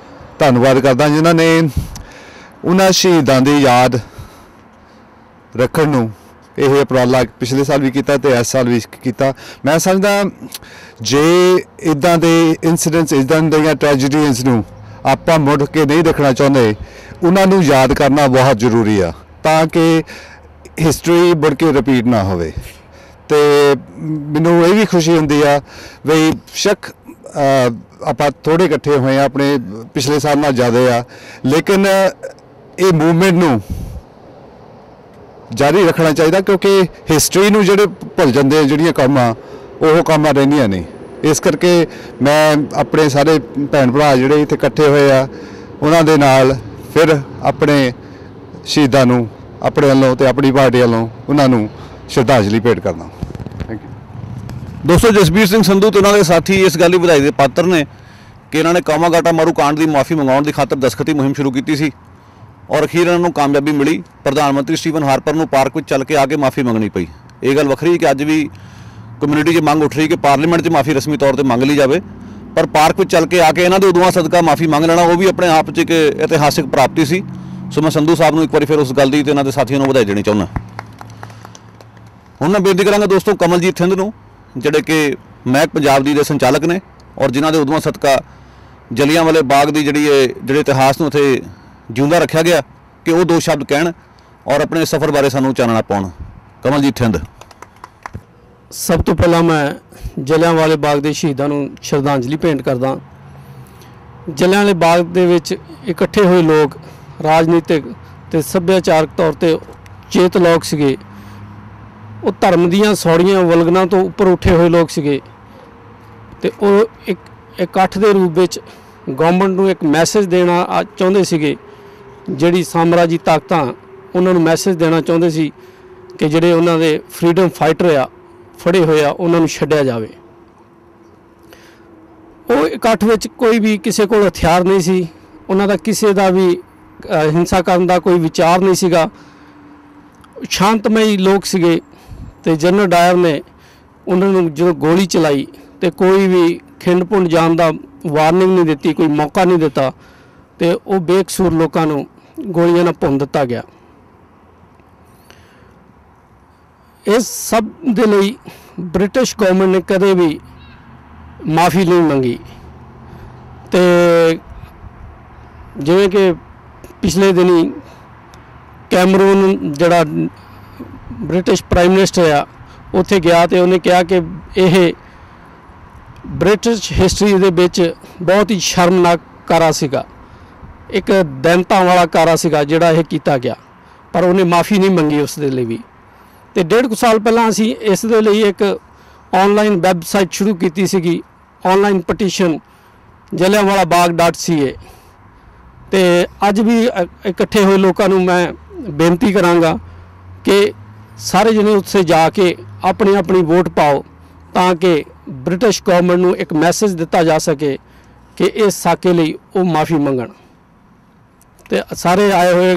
ਧੰਨਵਾਦ ਕਰਦਾ, ਜਿਨ੍ਹਾਂ ਨੇ ਉਹਨਾਂ ਸ਼ਹੀਦਾਂ ਦੀ ਯਾਦ ਰੱਖਣ ਨੂੰ ਇਹ ਉਪਰਾਲਾ ਪਿਛਲੇ ਸਾਲ ਵੀ ਕੀਤਾ ਤੇ ਇਸ ਸਾਲ ਵੀ ਕੀਤਾ। ਮੈਂ ਸਮਝਦਾ ਜੇ ਇੱਦਾਂ ਦੇ ਇਨਸੀਡੈਂਟਸ, ਇੱਦਾਂ ਦੀਆਂ ਟ੍ਰੈਜਡੀਜ਼ ਨੂੰ ਆਪਾਂ ਮੁੜ ਕੇ ਨਹੀਂ ਦੇਖਣਾ ਚਾਹੁੰਦੇ, ਉਹਨਾਂ ਨੂੰ ਯਾਦ ਕਰਨਾ ਬਹੁਤ ਜ਼ਰੂਰੀ ਆ ਤਾਂ ਕਿ ਹਿਸਟਰੀ ਮੁੜ ਕੇ ਰਿਪੀਟ ਨਾ ਹੋਵੇ। ਤੇ ਮੈਨੂੰ ਇਹ ਵੀ ਖੁਸ਼ੀ ਹੁੰਦੀ ਆ ਵੀ ਸ਼ੱਕ ਆਪਾਂ ਥੋੜੇ ਇਕੱਠੇ ਹੋਏ ਆ, ਆਪਣੇ ਪਿਛਲੇ ਸਾਲ ਨਾਲ ਜ਼ਿਆਦਾ ਆ, ਲੇਕਿਨ ਇਹ ਮੂਵਮੈਂਟ ਨੂੰ ਜਾਰੀ ਰੱਖਣਾ ਚਾਹੀਦਾ ਕਿਉਂਕਿ ਹਿਸਟਰੀ ਨੂੰ ਜਿਹੜੇ ਭੁੱਲ ਜਾਂਦੇ ਆ, ਜਿਹੜੀਆਂ ਕੰਮਾਂ ਉਹ ਕੰਮਾਂ ਰਹਿੰਦੀਆਂ ਨਹੀਂ। ਇਸ ਕਰਕੇ ਮੈਂ ਆਪਣੇ ਸਾਰੇ ਭੈਣ ਭਰਾ ਜਿਹੜੇ ਇੱਥੇ ਇਕੱਠੇ ਹੋਏ ਆ ਉਹਨਾਂ ਦੇ ਨਾਲ ਫਿਰ ਆਪਣੇ ਸ਼ਹੀਦਾਂ ਨੂੰ ਆਪਣੇ ਵੱਲੋਂ ਤੇ ਆਪਣੀ ਪਾਰਟੀ ਵੱਲੋਂ ਉਹਨਾਂ ਨੂੰ ਸ਼ਰਧਾਂਜਲੀ ਭੇਟ ਕਰਦਾ। Thank you. ਦੋਸਤੋ, ਜਸਬੀਰ ਸਿੰਘ ਸੰਧੂ ਤੇ ਉਹਨਾਂ ਦੇ ਸਾਥੀ ਇਸ ਗੱਲ ਦੀ ਵਧਾਈ ਦੇ ਪਾਤਰ ਨੇ ਕਿ ਇਹਨਾਂ ਨੇ ਕਾਮਾਗਾਟਾ ਮਾਰੂ ਕਾਂਡ ਦੀ ਮਾਫੀ ਮੰਗਾਉਣ ਦੀ ਖਾਤਰ ਦਸਤਖਤੀ ਮੁਹਿੰਮ ਸ਼ੁਰੂ ਕੀਤੀ ਸੀ ਔਰ ਅਖੀਰ ਇਹਨਾਂ ਨੂੰ ਕਾਮਯਾਬੀ ਮਿਲੀ। ਪ੍ਰਧਾਨ ਮੰਤਰੀ ਸਟੀਵਨ ਹਾਰਪਰ ਨੂੰ ਪਾਰਕ ਵਿੱਚ ਚੱਲ ਕੇ ਆ ਕੇ ਮਾਫੀ ਮੰਗਣੀ ਪਈ। ਇਹ ਗੱਲ ਵੱਖਰੀ ਕਿ ਅੱਜ ਵੀ ਕਮਿਊਨਿਟੀ 'ਚ ਮੰਗ ਉੱਠ ਰਹੀ ਕਿ ਪਾਰਲੀਮੈਂਟ 'ਚ ਮਾਫੀ ਰਸਮੀ ਤੌਰ ਤੇ ਮੰਗ ਲਈ ਜਾਵੇ, ਪਰ ਪਾਰਕ ਵਿੱਚ ਚੱਲ ਕੇ ਆ ਕੇ ਇਹਨਾਂ ਦੇ ਉਦੋਂ ਸਦਕਾ ਮਾਫੀ ਮੰਗ ਲੈਣਾ ਉਹ ਵੀ ਆਪਣੇ ਆਪ 'ਚ ਇੱਕ ਇਤਿਹਾਸਿਕ ਪ੍ਰਾਪਤੀ ਸੀ। ਸੋ ਮੈਂ ਸੰਧੂ ਸਾਹਿਬ ਨੂੰ ਇੱਕ ਵਾਰੀ ਫਿਰ ਉਸ ਗੱਲ ਦੀ ਤੇ ਇਹਨਾਂ ਦੇ ਸਾਥੀਆਂ ਨੂੰ ਵਧਾਈ ਦੇਣੀ ਚਾਹੁੰਦਾ। ਹੁਣ ਮੈਂ ਬੇਨਤੀ ਕਰਾਂਗਾ ਦੋਸਤੋ ਕਮਲਜੀਤ ਥਿੰਦ ਨੂੰ, ਜਿਹੜੇ ਕਿ ਮਹਿਕ ਪੰਜਾਬ ਦੀ ਦੇ ਸੰਚਾਲਕ ਨੇ ਔਰ ਜਿਨ੍ਹਾਂ ਦੇ ਉਦੋਂ ਸਦਕਾ ਜਲਿਆਂਵਾਲੇ ਬਾਗ ਦੀ ਜਿਹੜੇ ਇਤਿਹਾਸ ਨੂੰ ਉੱਥੇ ਜਿਉਂਦਾ ਰੱਖਿਆ ਗਿਆ, ਕਿ ਉਹ ਦੋ ਸ਼ਬਦ ਕਹਿਣ ਔਰ ਆਪਣੇ ਸਫ਼ਰ ਬਾਰੇ ਸਾਨੂੰ ਚਾਨਣਾ ਪਾਉਣ। ਕਮਲਜੀਤ ਥਿੰਦ। ਸਭ ਤੋਂ ਪਹਿਲਾਂ ਮੈਂ ਜਲਿਆਂਵਾਲੇ ਬਾਗ ਦੇ ਸ਼ਹੀਦਾਂ ਨੂੰ ਸ਼ਰਧਾਂਜਲੀ ਭੇਂਟ ਕਰਦਾ। ਜਲਿਆਂਵਾਲੇ ਬਾਗ ਦੇ ਵਿੱਚ ਇਕੱਠੇ ਹੋਏ ਲੋਕ ਰਾਜਨੀਤਿਕ ਤੇ ਸੱਭਿਆਚਾਰਕ ਤੌਰ ਤੇ ਚੇਤ ਲੋਕ ਸੀਗੇ। ਉਹ ਧਰਮ ਦੀਆਂ ਸੌੜੀਆਂ ਵਲਗਨਾਂ ਤੋਂ ਉੱਪਰ ਉੱਠੇ ਹੋਏ ਲੋਕ ਸੀਗੇ ਤੇ ਉਹ ਇੱਕ ਇਕੱਠ ਦੇ ਰੂਪ ਵਿੱਚ ਗਵਰਨਮੈਂਟ ਨੂੰ ਇੱਕ ਮੈਸੇਜ ਦੇਣਾ ਚਾਹੁੰਦੇ ਸੀਗੇ। ਜਿਹੜੀ ਸਾਮਰਾਜੀ ਤਾਕਤਾਂ ਉਹਨਾਂ ਨੂੰ ਮੈਸੇਜ ਦੇਣਾ ਚਾਹੁੰਦੇ ਸੀ ਕਿ ਜਿਹੜੇ ਉਹਨਾਂ ਦੇ ਫਰੀडम ਫਾਈਟਰ ਆ ਫੜੇ ਹੋਏ ਆ ਉਹਨਾਂ ਨੂੰ ਛੱਡਿਆ ਜਾਵੇ। ਉਹ ਇਕੱਠ ਵਿੱਚ ਕੋਈ ਵੀ ਕਿਸੇ ਕੋਲ ਹਥਿਆਰ ਨਹੀਂ ਸੀ, ਉਹਨਾਂ ਦਾ ਕਿਸੇ ਦਾ ਵੀ ਹਿੰਸਾ ਕਰਨ ਦਾ ਕੋਈ ਵਿਚਾਰ ਨਹੀਂ ਸੀਗਾ। ਸ਼ਾਂਤਮਈ ਲੋਕ ਸੀਗੇ ਤੇ ਜਨਰਲ ਡਾਇਰ ਨੇ ਉਹਨਾਂ ਨੂੰ ਜਦੋਂ ਗੋਲੀ ਚਲਾਈ ਤੇ ਕੋਈ ਵੀ ਖਿੰਡ ਪੁੰਡ ਜਾਣ ਦਾ ਵਾਰਨਿੰਗ ਨਹੀਂ ਦਿੱਤੀ, ਕੋਈ ਮੌਕਾ ਨਹੀਂ ਦਿੱਤਾ ਤੇ ਉਹ ਬੇਕਸੂਰ ਲੋਕਾਂ ਨੂੰ ਗੋਲੀਆਂ ਨਾਲ ਭੁੰਨ ਦਿੱਤਾ ਗਿਆ। ਇਸ ਸਭ ਦੇ ਲਈ ਬ੍ਰਿਟਿਸ਼ ਗਵਰਨਮੈਂਟ ਨੇ ਕਦੇ ਵੀ ਮਾਫੀ ਨਹੀਂ ਮੰਗੀ ਤੇ ਜਿਵੇਂ ਕਿ ਪਿਛਲੇ ਦਿਨੀ ਕੈਮਰੂਨ ਜਿਹੜਾ ਬ੍ਰਿਟਿਸ਼ ਪ੍ਰਾਈਮ ਮਿਨਿਸਟਰ ਆ ਉੱਥੇ ਗਿਆ ਤੇ ਉਹਨੇ ਕਿਹਾ ਕਿ ਇਹ ਬ੍ਰਿਟਿਸ਼ ਹਿਸਟਰੀ ਦੇ ਵਿੱਚ ਬਹੁਤ ਹੀ ਸ਼ਰਮਨਾਕ ਕਾਰਾ ਸੀਗਾ, ਇੱਕ ਦੈਂਤਾਂ ਵਾਲਾ ਕਾਰਾ ਸੀਗਾ ਜਿਹੜਾ ਇਹ ਕੀਤਾ ਗਿਆ, ਪਰ ਉਹਨੇ ਮਾਫੀ ਨਹੀਂ ਮੰਗੀ ਉਸ ਦੇ ਲਈ ਵੀ। ਤੇ 1.5 ਸਾਲ ਪਹਿਲਾਂ ਅਸੀਂ ਇਸ ਦੇ ਲਈ ਇੱਕ ਆਨਲਾਈਨ ਵੈਬਸਾਈਟ ਸ਼ੁਰੂ ਕੀਤੀ ਸੀਗੀ, ਆਨਲਾਈਨ ਪਟੀਸ਼ਨ jallianwalabaag.ca। ਤੇ ਅੱਜ ਵੀ ਇਕੱਠੇ ਹੋਏ ਲੋਕਾਂ ਨੂੰ ਮੈਂ ਬੇਨਤੀ ਕਰਾਂਗਾ ਕਿ ਸਾਰੇ ਜਣੇ ਉੱਥੇ ਜਾ ਕੇ ਆਪਣੀ ਆਪਣੀ ਵੋਟ ਪਾਓ ਤਾਂ ਕਿ ਬ੍ਰਿਟਿਸ਼ ਗਵਰਨਮੈਂਟ ਨੂੰ ਇੱਕ ਮੈਸੇਜ ਦਿੱਤਾ ਜਾ ਸਕੇ ਕਿ ਇਸ ਸਾਕੇ ਲਈ ਉਹ ਮਾਫੀ ਮੰਗਣ। ਤੇ ਸਾਰੇ ਆਏ ਹੋਏ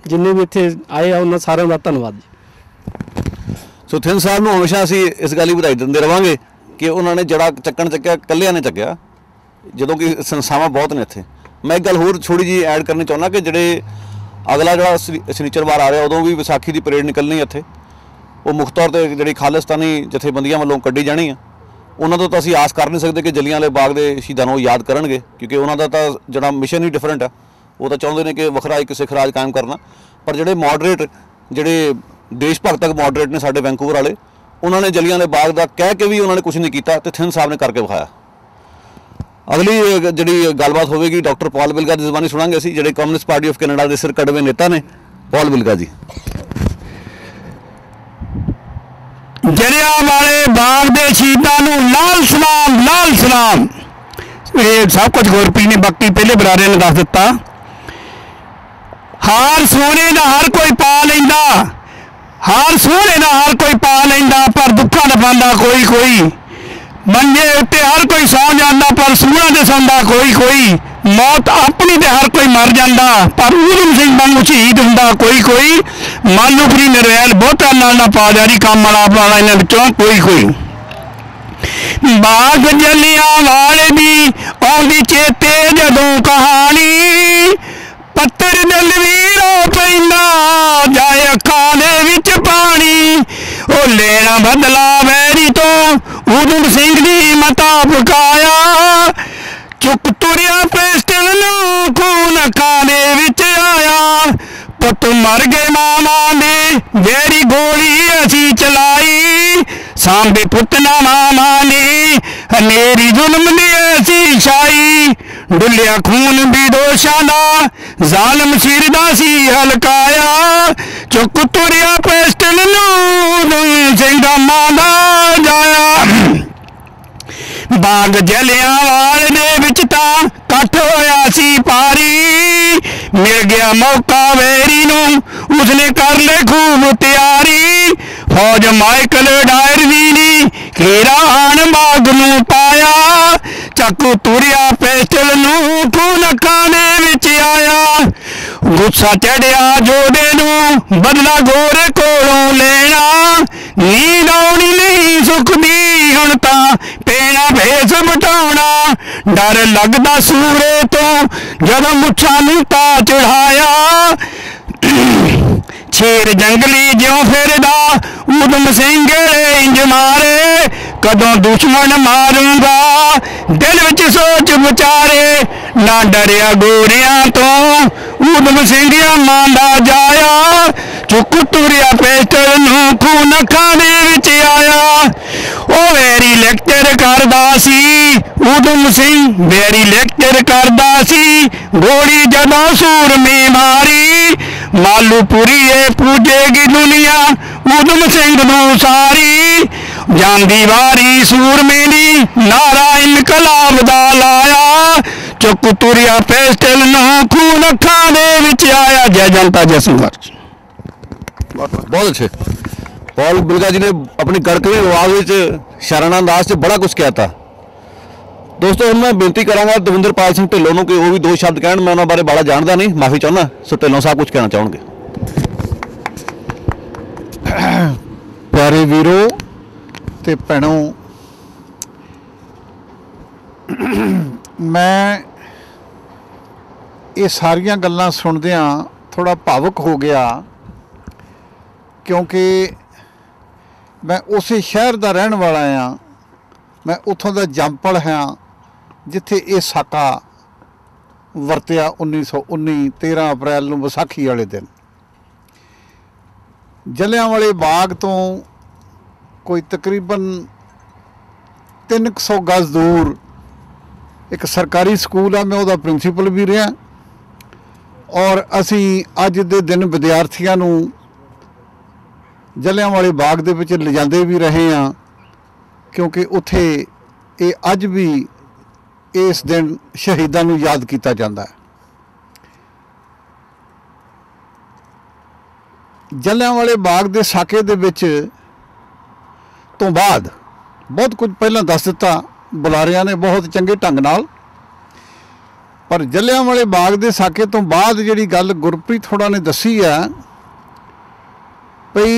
ਜਿੰਨੇ ਵੀ ਇੱਥੇ ਆਏ ਆ ਉਹਨਾਂ ਸਾਰਿਆਂ ਦਾ ਧੰਨਵਾਦ ਜੀ। ਸੋ ਥਿੰਦ ਸਾਹਿਬ ਨੂੰ ਹਮੇਸ਼ਾ ਅਸੀਂ ਇਸ ਗੱਲ ਦੀ ਵਧਾਈ ਦਿੰਦੇ ਰਵਾਂਗੇ ਕਿ ਉਹਨਾਂ ਨੇ ਜਿਹੜਾ ਚੱਕਿਆ ਇਕੱਲਿਆਂ ਨੇ ਚੱਕਿਆ, ਜਦੋਂ ਕਿ ਸੰਸਥਾਵਾਂ ਬਹੁਤ ਨੇ ਇੱਥੇ। ਮੈਂ ਇੱਕ ਗੱਲ ਹੋਰ ਥੋੜ੍ਹੀ ਜਿਹੀ ਐਡ ਕਰਨੀ ਚਾਹੁੰਦਾ ਕਿ ਜਿਹੜੇ ਅਗਲਾ ਜਿਹੜਾ ਸ਼ਨੀਚਰਵਾਰ ਆ ਰਿਹਾ ਉਦੋਂ ਵੀ ਵਿਸਾਖੀ ਦੀ ਪਰੇਡ ਨਿਕਲਣੀ ਇੱਥੇ, ਉਹ ਮੁੱਖ ਤੌਰ 'ਤੇ ਜਿਹੜੀ ਖਾਲਿਸਤਾਨੀ ਜਥੇਬੰਦੀਆਂ ਵੱਲੋਂ ਕੱਢੀ ਜਾਣੀ ਆ। ਉਹਨਾਂ ਤੋਂ ਤਾਂ ਅਸੀਂ ਆਸ ਕਰ ਨਹੀਂ ਸਕਦੇ ਕਿ ਜਲਿਆਂਵਾਲੇ ਬਾਗ ਦੇ ਸ਼ਹੀਦਾਂ ਨੂੰ ਯਾਦ ਕਰਨਗੇ, ਕਿਉਂਕਿ ਉਹਨਾਂ ਦਾ ਤਾਂ ਜਿਹੜਾ ਮਿਸ਼ਨ ਹੀ ਡਿਫਰੈਂਟ ਆ। ਉਹ ਤਾਂ ਚਾਹੁੰਦੇ ਨੇ ਕਿ ਵੱਖਰਾ ਇੱਕ ਸਿੱਖ ਰਾਜ ਕਾਇਮ ਕਰਨਾ, ਪਰ ਜਿਹੜੇ ਮੋਡਰੇਟ ਜਿਹੜੇ ਦੇਸ਼ ਭਗਤ ਮੋਡਰੇਟ ਨੇ ਸਾਡੇ ਵੈਂਕੂਵਰ ਵਾਲੇ, ਉਹਨਾਂ ਨੇ ਜਲਿਆਂਵਾਲੇ ਬਾਗ ਦਾ ਕਹਿ ਕੇ ਵੀ ਉਹਨਾਂ ਨੇ ਕੁਝ ਨਹੀਂ ਕੀਤਾ ਤੇ ਥਿੰਦ ਸਾਹਿਬ ਨੇ ਕਰਕੇ ਵਿਖਾਇਆ। ਅਗਲੀ ਜਿਹੜੀ ਗੱਲਬਾਤ ਹੋਵੇਗੀ ਡਾਕਟਰ ਪੌਲ ਬਿਲਗਾ ਦੀ ਜ਼ੁਬਾਨੀ ਸੁਣਾਂਗੇ ਅਸੀਂ, ਜਿਹੜੇ ਕਮਿਊਨਿਸਟ ਪਾਰਟੀ ਆਫ ਕੈਨੇਡਾ ਦੇ ਸਿਰਕੱਢਵੇਂ ਨੇਤਾ ਨੇ। ਪੌਲ ਬਿਲਗਾ ਜੀ। ਜਲਿਆਂਵਾਲੇ ਬਾਗ ਦੇ ਸ਼ਹੀਦਾਂ ਨੂੰ ਲਾਲ ਸਲਾਮ, ਲਾਲ ਸਲਾਮ। ਇਹ ਸਭ ਕੁਝ ਗੁਰਪ੍ਰੀਤ ਨੇ ਬਾਕੀ ਪਹਿਲੇ ਬੁਲਾਰਿਆਂ ਨੇ ਦੱਸ ਦਿੱਤਾ। ਹਾਰ ਸੋਨੇ ਦਾ ਹਰ ਕੋਈ ਪਾ ਲੈਂਦਾ, ਹਾਰ ਸੋਨੇ ਦਾ ਹਰ ਕੋਈ ਪਾ ਲੈਂਦਾ, ਪਰ ਦੁੱਖਾਂ ਦਾ ਪਾਉਂਦਾ ਕੋਈ ਕੋਈ। ਮੰਜੇ ਉੱਤੇ ਹਰ ਕੋਈ ਸੌਂ ਜਾਂਦਾ, ਪਰ ਸੂਰਾਂ ਦੇ ਸੌਂਦਾ ਕੋਈ ਕੋਈ। ਮੌਤ ਆਪਣੀ ਤੇ ਹਰ ਕੋਈ ਮਰ ਜਾਂਦਾ, ਪਰ ਊਧਮ ਸਿੰਘ ਵਾਂਗੂ ਸ਼ਹੀਦ ਹੁੰਦਾ ਕੋਈ ਕੋਈ। ਮਾਨੂਪੁਰੀ ਨਰਵੈਲ ਬਹੁਤਾ ਨਾਲ ਨਾ ਪਾ ਜਾਰੀ, ਕੰਮ ਵਾਲਾ ਇਹਨਾਂ ਵਿੱਚੋਂ ਕੋਈ ਕੋਈ। ਬਾਗ ਜਲਿਆਂਵਾਲੇ ਦੀ ਆਉਂਦੀ ਚੇਤੇ ਜਦੋਂ ਕਹਾਣੀ, ਪੱਤਰ ਦਲਵੀਰੋਂ ਪੈਂਦਾ ਜਾਏ ਅੱਖਾਂ ਦੇ ਵਿੱਚ ਪਾਣੀ। ਉਹ ਲੈਣਾ ਬਦਲਾ ਵੈਰੀ ਤੋਂ ਊਧਮ ਸਿੰਘ ਦੀ ਮਤਾ ਪਕਾਇਆ, ਚੁੱਕ ਤੁਰਿਆ ਪਿਸਟਲ ਨੂੰ ਖੂਨ ਅੱਖਾਂ ਦੇ ਵਿੱਚ ਆਇਆ। ਪੁੱਤ ਮਰ ਗਏ ਮਾਵਾਂ ਦੇ ਜਿਹੜੀ ਗੋਲੀ ਅਸੀਂ ਚਲਾਈ, ਸਾਂਭੇ ਪੁੱਤ ਨਾ ਮਾਵਾਂ ਨੇ ਹਨੇਰੀ ਜ਼ੁਲਮ ਦੀ ਐਸੀ ਛਾਈ ਡੁੱਲਿਆ ਖੂਨ ਵਿਦੋਸ਼ਾਂ ਦਾ ਜ਼ਾਲਮ ਸਿਰ ਦਾ ਸੀ ਹਲਕਾਇਆ ਚੁੱਕ ਤੁਰਿਆ ਪਿਸਟਲ ਨੂੰ ਉਦਮ ਸਿੰਘ ਮਾਂ ਦਾ ਜਾਇਆ ਬਾਗ ਜਲਿਆਂਵਾਲੇ ਦੇ ਵਿੱਚ ਤਾਂ ਇਕੱਠ ਹੋਇਆ ਸੀ ਭਾਰੀ ਮਿਲ ਗਿਆ ਮੌਕਾ ਵੈਰੀ ਨੂੰ ਉਸਨੇ ਕਰ ਲੈ ਖੂਬ ਤਿਆਰੀ ਫੌਜ ਮਾਈਕਲ ਡਾਇਰ ਦੀ ਨੀ ਘੇਰਾ ਆਣ ਬਾਗ ਨੂੰ ਪਾਇਆ ਚੱਕ ਤੁਰਿਆ ਪਿਸਟਲ ਨੂੰ ਖੂਨ ਅੱਖਾਂ ਦੇ ਵਿੱਚ ਆਇਆ ਗੁੱਸਾ ਚੜਿਆ ਜੋਧੇ ਨੂੰ ਬਦਲਾ ਗੋਰੇ ਕੋਲੋਂ ਲੈਣਾ ਨੀਂਦ ਆਉਣੀ ਨਹੀਂ ਸੁੱਖਦੀ ਹੁਣ ਤਾਂ ਪੈਣਾ ਭੇਸ ਬਟਾਉਣਾ ਡਰ ਲੱਗਦਾ ਸੂਰੇ ਤੋਂ ਜਦੋਂ ਮੁੱਛਾਂ ਨੂੰ ਤਾਂ ਚੜਾਇਆ ਸ਼ੇਰ ਜੰਗਲੀ ਜਿਉਂ ਫਿਰਦਾ ਊਧਮ ਸਿੰਘ ਇੰਜ ਮਾਰੇ ਕਦੋਂ ਦੁਸ਼ਮਣ ਮਾਰੂੰਗਾ ਦਿਲ ਵਿੱਚ ਸੋਚ ਵਿਚਾਰੇ ਨਾ ਡਰਿਆ ਗੋਰਿਆਂ ਤੋਂ ਊਧਮ ਸਿੰਘ ਮਾਂ ਦਾ ਜਾਇਆ ਚੁੱਕ ਤੁਰਿਆ ਪਿਸਟਲ ਨੂੰ ਖੂਨ ਅੱਖਾਂ ਦੇ ਵਿੱਚ ਆਇਆ ਉਹ ਵੈਰੀ ਲੈਕਚਰ ਕਰਦਾ ਸੀ ਊਧਮ ਸਿੰਘ ਵੈਰੀ ਲੈਕਚਰ ਕਰਦਾ ਸੀ ਗੋਲੀ ਜਦੋਂ ਸੂਰਮੇ ਮਾਰੀ ਮਾਲੂਪੁਰੀਏ ਪੂਜੇਗੀ ਦੁਨੀਆ ਊਧਮ ਸਿੰਘ ਨੂੰ ਸਾਰੀ ਜਾਂਦੀ ਵਾਰੀ ਸੂਰਮੇ ਦੀ ਨਾਰਾ ਇਨਕਲਾਬ ਦਾ ਲਾਇਆ ਚੁੱਕ ਤੁਰਿਆ ਪਿਸਟਲ ਨੂੰ ਖੂਨ ਅੱਖਾਂ ਦੇ ਵਿੱਚ ਆਇਆ ਜੈ ਜਨਤਾ ਜੈ ਸੰਘਰਸ਼ बहुत अच्छे पॉल बिलगा जी ने अपनी गड़कवी आवाज में शाराना अंदाज से बड़ा कुछ कहा था। दोस्तों हम मैं बेनती करांगा दविंदरपाल सिंह ढिल्लों को वो भी दो शब्द कहन मैं उन्होंने बारे बड़ा जानता नहीं माफ़ी चाहना सो ढिल्लों साहब कुछ कहना चाहोगे। प्यारे वीरो ते भैनों मैं ये सारियां गल्लां सुनदियां थोड़ा भावुक हो गया क्योंकि मैं उस शहर का रहने वाला हाँ मैं उत्थों का जंपल हाँ जिथे ये साका वरत्या 1919 13 अप्रैल को विसाखी वाले दिन जलियांवाले बाग तो कोई तकरीबन 300 गज दूर एक सरकारी स्कूल है मैं उसका प्रिंसीपल भी रहा और असी अज दे दिन विद्यार्थियों नूं जलियांवाले बाग दे विच लिजांदे भी रहे हैं क्योंकि उत्थे ये अज भी इस दिन शहीदां नूं याद किया जाता है। जलियांवाले बाग दे साके दे विच तो बाद बहुत कुछ पहला दस दिता बुलारियां ने बहुत चंगे ढंग नाल पर जलियांवाले बाग दे साके तो बाद जिहड़ी गल गुरप्रीत होड़ा ने दसी है भई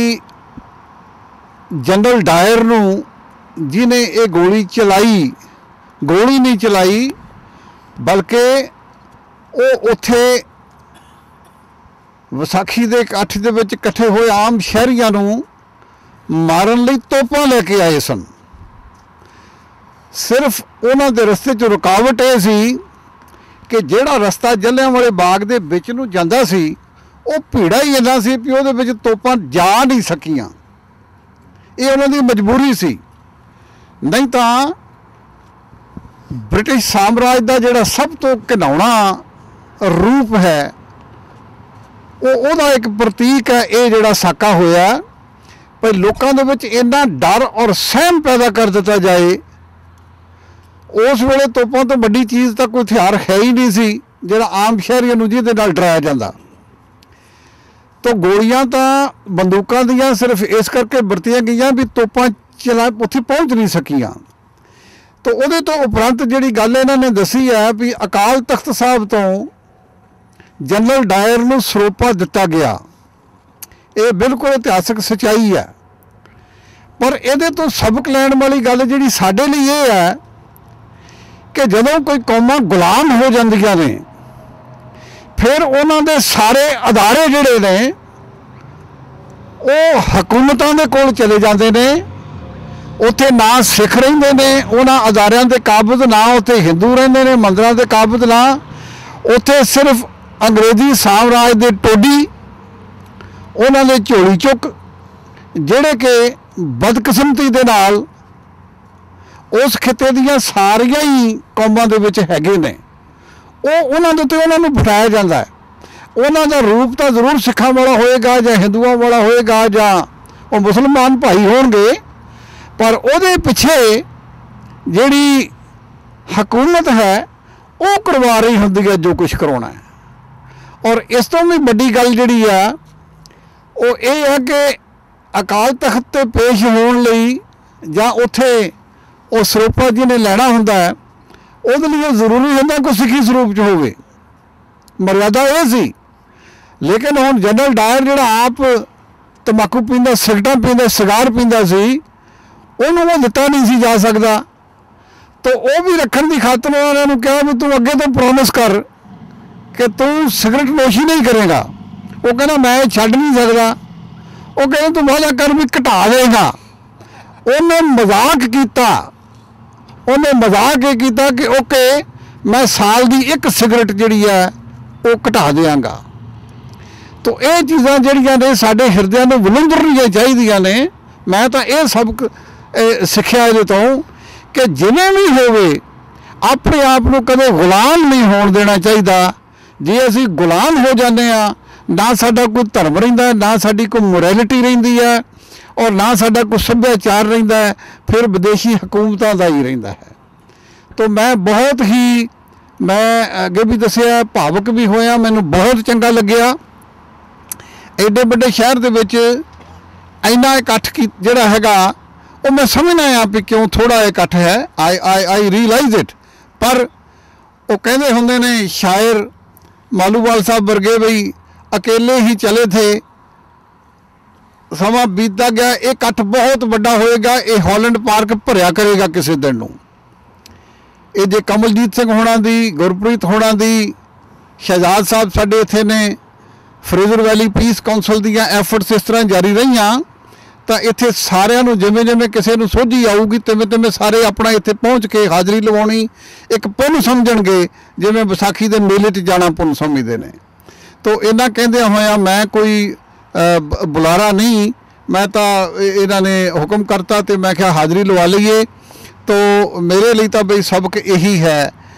जनरल डायर नूं जिन्हें ये गोली चलाई गोली नहीं चलाई बल्कि वो उत्थे विसाखी दे इकट्ठ दे विच इकट्ठे होए आम शहरीआं नूं मारन लई तोपां लैके आए सन। सिर्फ उन्हां दे रस्ते च रुकावट ये सी कि जिहड़ा रस्ता जलियांवाले बाग दे विच नूं जांदा सी वो भीड़ा ही इन्ना सी कि उहदे विच तोपां जा नहीं सकियां ये उन्हां दी मजबूरी सी नहीं तो ब्रिटिश साम्राज का जिहड़ा सब तो घिनौना रूप है वो एक प्रतीक है ये जिहड़ा साका होया भाई लोगों के विच इन्ना डर और सहम पैदा कर दिता जाए उस वेले तोपों तो बड़ी चीज़ तो कोई हथियार है ही नहीं सी जिहड़ा आम शहरियों नूं जिहदे नाल डराया जाता तो गोलियां तो बंदूकों दियां सिर्फ इस करके वरतियां गईयां भी तोपां चला उत्थे पहुँच नहीं सकियां तो उहदे तो उपरंत जिहड़ी गल इन्हां ने दसी है भी अकाल तख्त साहब तो जनरल डायर नूं सरोपा दिता गया ये बिल्कुल इतिहासक सच्चाई है पर इहदे तो सबक लैण वाली गल जिहड़ी साडे लई ये है कि जदों कोई कौमां गुलाम हो जांदियां ने फिर उन्हां दे सारे अदारे जिहड़े ने वो हकूमतां दे कोल चले जाते हैं उत्थे ना सिख रहिंदे ने उन्हां अदारियां दे काबज ना उत्थे हिंदू रहिंदे ने मंदिरां दे काबज ना उत्थे सिर्फ अंग्रेजी साम्राज दे टोडी उन्हां दे झोली चुक जिहड़े कि बदकिस्मती दे नाल उस खिते ਦੀਆਂ ਸਾਰੀਆਂ ਹੀ ਕੌਮਾਂ ਦੇ ਵਿੱਚ ਹੈਗੇ ਨੇ, ਉਹ ਉਹਨਾਂ ਦੇ ਉੱਤੇ ਉਹਨਾਂ ਨੂੰ ਬਿਠਾਇਆ ਜਾਂਦਾ ਹੈ। ਉਹਨਾਂ ਦਾ ਰੂਪ ਤਾਂ ਜ਼ਰੂਰ ਸਿੱਖਾਂ ਵਾਲਾ ਹੋਏਗਾ ਜਾਂ ਹਿੰਦੂਆਂ ਵਾਲਾ ਹੋਏਗਾ ਜਾਂ ਉਹ ਮੁਸਲਮਾਨ ਭਾਈ ਹੋਣਗੇ, ਪਰ ਉਹਦੇ ਪਿੱਛੇ ਜਿਹੜੀ ਹਕੂਮਤ ਹੈ ਉਹ ਕਰਵਾ ਰਹੀ ਹੁੰਦੀ ਹੈ ਜੋ ਕੁਛ ਕਰਾਉਣਾ ਹੈ। ਔਰ ਇਸ ਤੋਂ ਵੀ ਵੱਡੀ ਗੱਲ ਜਿਹੜੀ ਆ ਉਹ ਇਹ ਹੈ ਕਿ ਅਕਾਲ ਤਖਤ ਤੇ ਪੇਸ਼ ਹੋਣ ਲਈ ਜਾਂ ਉੱਥੇ ਉਹ ਸਰੂਪਾ ਜਿਹਨੇ ਲੈਣਾ ਹੁੰਦਾ ਹੈ ਉਹਦੇ ਲਈ ਜ਼ਰੂਰੀ ਹੁੰਦਾ ਕੋਈ ਸਿੱਖੀ ਸਰੂਪ 'ਚ ਹੋਵੇ, ਮਰਿਆਦਾ ਇਹ ਸੀ। ਲੇਕਿਨ ਹੁਣ ਜਨਰਲ ਡਾਇਰ ਜਿਹੜਾ ਆਪ ਤੰਬਾਕੂ ਪੀਂਦਾ, ਸਿਗਰਟਾਂ ਪੀਂਦਾ, ਸਿਗਾਰ ਪੀਂਦਾ ਸੀ, ਉਹਨੂੰ ਉਹ ਦਿੱਤਾ ਨਹੀਂ ਸੀ ਜਾ ਸਕਦਾ। ਤਾਂ ਉਹ ਵੀ ਰੱਖਣ ਦੀ ਖਾਤਰ ਉਹਨਾਂ ਨੂੰ ਕਿਹਾ ਵੀ ਤੂੰ ਅੱਗੇ ਤੋਂ ਪ੍ਰੋਮਿਸ ਕਰ ਕਿ ਤੂੰ ਸਿਗਰਟ ਨੋਸ਼ੀ ਨਹੀਂ ਕਰੇਗਾ। ਉਹ ਕਹਿੰਦਾ ਮੈਂ ਛੱਡ ਨਹੀਂ ਸਕਦਾ। ਉਹ ਕਹਿੰਦਾ ਤੂੰ ਵਾਅਦਾ ਕਰ ਵੀ ਘਟਾ ਦੇਗਾ। ਉਹਨੇ ਮਜ਼ਾਕ ਕੀਤਾ, ਉਹਨੇ ਮਜ਼ਾਕ ਇਹ ਕੀਤਾ ਕਿ ਓਕੇ ਮੈਂ ਸਾਲ ਦੀ 1 ਸਿਗਰਟ ਜਿਹੜੀ ਹੈ ਉਹ ਘਟਾ ਦਿਆਂਗਾ। ਤਾਂ ਇਹ ਚੀਜ਼ਾਂ ਜਿਹੜੀਆਂ ਨੇ ਸਾਡੇ ਹਿਰਦਿਆਂ ਨੂੰ ਵਿਲੁੰਦਰਨੀਆਂ ਚਾਹੀਦੀਆਂ ਨੇ। ਮੈਂ ਤਾਂ ਇਹ ਸਬਕ ਸਿੱਖਿਆ ਇਹਦੇ ਤੋਂ ਕਿ ਜਿਵੇਂ ਵੀ ਹੋਵੇ ਆਪਣੇ ਆਪ ਨੂੰ ਕਦੇ ਗੁਲਾਮ ਨਹੀਂ ਹੋਣ ਦੇਣਾ ਚਾਹੀਦਾ। ਜੇ ਅਸੀਂ ਗੁਲਾਮ ਹੋ ਜਾਂਦੇ ਹਾਂ, ਨਾ ਸਾਡਾ ਕੋਈ ਧਰਮ ਰਹਿੰਦਾ, ਨਾ ਸਾਡੀ ਕੋਈ ਮੋਰੈਲਿਟੀ ਰਹਿੰਦੀ ਹੈ ਔਰ ਨਾ ਸਾਡਾ ਕੋਈ ਸੱਭਿਆਚਾਰ ਰਹਿੰਦਾ ਹੈ, ਫਿਰ ਵਿਦੇਸ਼ੀ ਹਕੂਮਤਾਂ ਦਾ ਹੀ ਰਹਿੰਦਾ ਹੈ। ਤਾਂ ਮੈਂ ਬਹੁਤ ਹੀ, ਮੈਂ ਅੱਗੇ ਵੀ ਦੱਸਿਆ, ਭਾਵੁਕ ਵੀ ਹੋਇਆ। ਮੈਨੂੰ ਬਹੁਤ ਚੰਗਾ ਲੱਗਿਆ ਐਡੇ ਵੱਡੇ ਸ਼ਹਿਰ ਦੇ ਵਿੱਚ ਇੰਨਾ ਇਕੱਠ ਜਿਹੜਾ ਹੈਗਾ ਉਹ ਮੈਂ ਸਮਝਣਾ ਆ ਵੀ ਕਿਉਂ ਥੋੜ੍ਹਾ ਇਕੱਠ ਹੈ। ਆਈ ਰੀਅਲਾਈਜ਼ ਇਟ। ਪਰ ਉਹ ਕਹਿੰਦੇ ਹੁੰਦੇ ਨੇ ਸ਼ਾਇਰ ਮਾਲੂਵਾਲ ਸਾਹਿਬ ਵਰਗੇ, ਬਈ ਅਕੇਲੇ ਹੀ ਚਲੇ ਥੇ, ਸਮਾਂ ਬੀਤਦਾ ਗਿਆ, ਇਹ ਇਕੱਠ ਬਹੁਤ ਵੱਡਾ ਹੋਏਗਾ, ਇਹ ਹਾਲੈਂਡ ਪਾਰਕ ਭਰਿਆ ਕਰੇਗਾ ਕਿਸੇ ਦਿਨ ਨੂੰ। ਇਹ ਜੇ ਕਮਲਜੀਤ ਸਿੰਘ ਹੋਣਾ ਦੀ, ਗੁਰਪ੍ਰੀਤ ਹੋਣਾ ਦੀ, ਸ਼ਹਿਜ਼ਾਦ ਸਾਹਿਬ ਸਾਡੇ ਇੱਥੇ ਨੇ, ਫਰੇਜ਼ਰ ਵੈਲੀ ਪੀਸ ਕਾਉਂਸਲ ਦੀਆਂ ਐਫਰਟਸ ਇਸ ਤਰ੍ਹਾਂ ਜਾਰੀ ਰਹੀਆਂ ਤਾਂ ਇੱਥੇ ਸਾਰਿਆਂ ਨੂੰ ਜਿਵੇਂ ਜਿਵੇਂ ਕਿਸੇ ਨੂੰ ਸੋਝੀ ਆਊਗੀ ਤਿਵੇਂ ਤਿਵੇਂ ਸਾਰੇ ਆਪਣਾ ਇੱਥੇ ਪਹੁੰਚ ਕੇ ਹਾਜ਼ਰੀ ਲਵਾਉਣੀ ਇੱਕ ਪੁੰਨ ਸਮਝਣਗੇ, ਜਿਵੇਂ ਵਿਸਾਖੀ ਦੇ ਮੇਲੇ 'ਚ ਜਾਣਾ ਪੁੰਨ ਸਮਝਦੇ ਨੇ। ਤਾਂ ਇਹਨਾਂ ਕਹਿੰਦਿਆਂ ਹੋਇਆ ਮੈਂ ਕੋਈ ਬੁਲਾਰਾ ਨਹੀਂ, ਮੈਂ ਤਾਂ ਇਹਨਾਂ ਨੇ ਹੁਕਮ ਕਰਤਾ ਤੇ ਮੈਂ ਕਿਹਾ ਹਾਜ਼ਰੀ ਲਵਾ ਲਈਏ। ਤਾਂ ਮੇਰੇ ਲਈ ਤਾਂ ਬਈ ਸਬਕ ਇਹੀ ਹੈ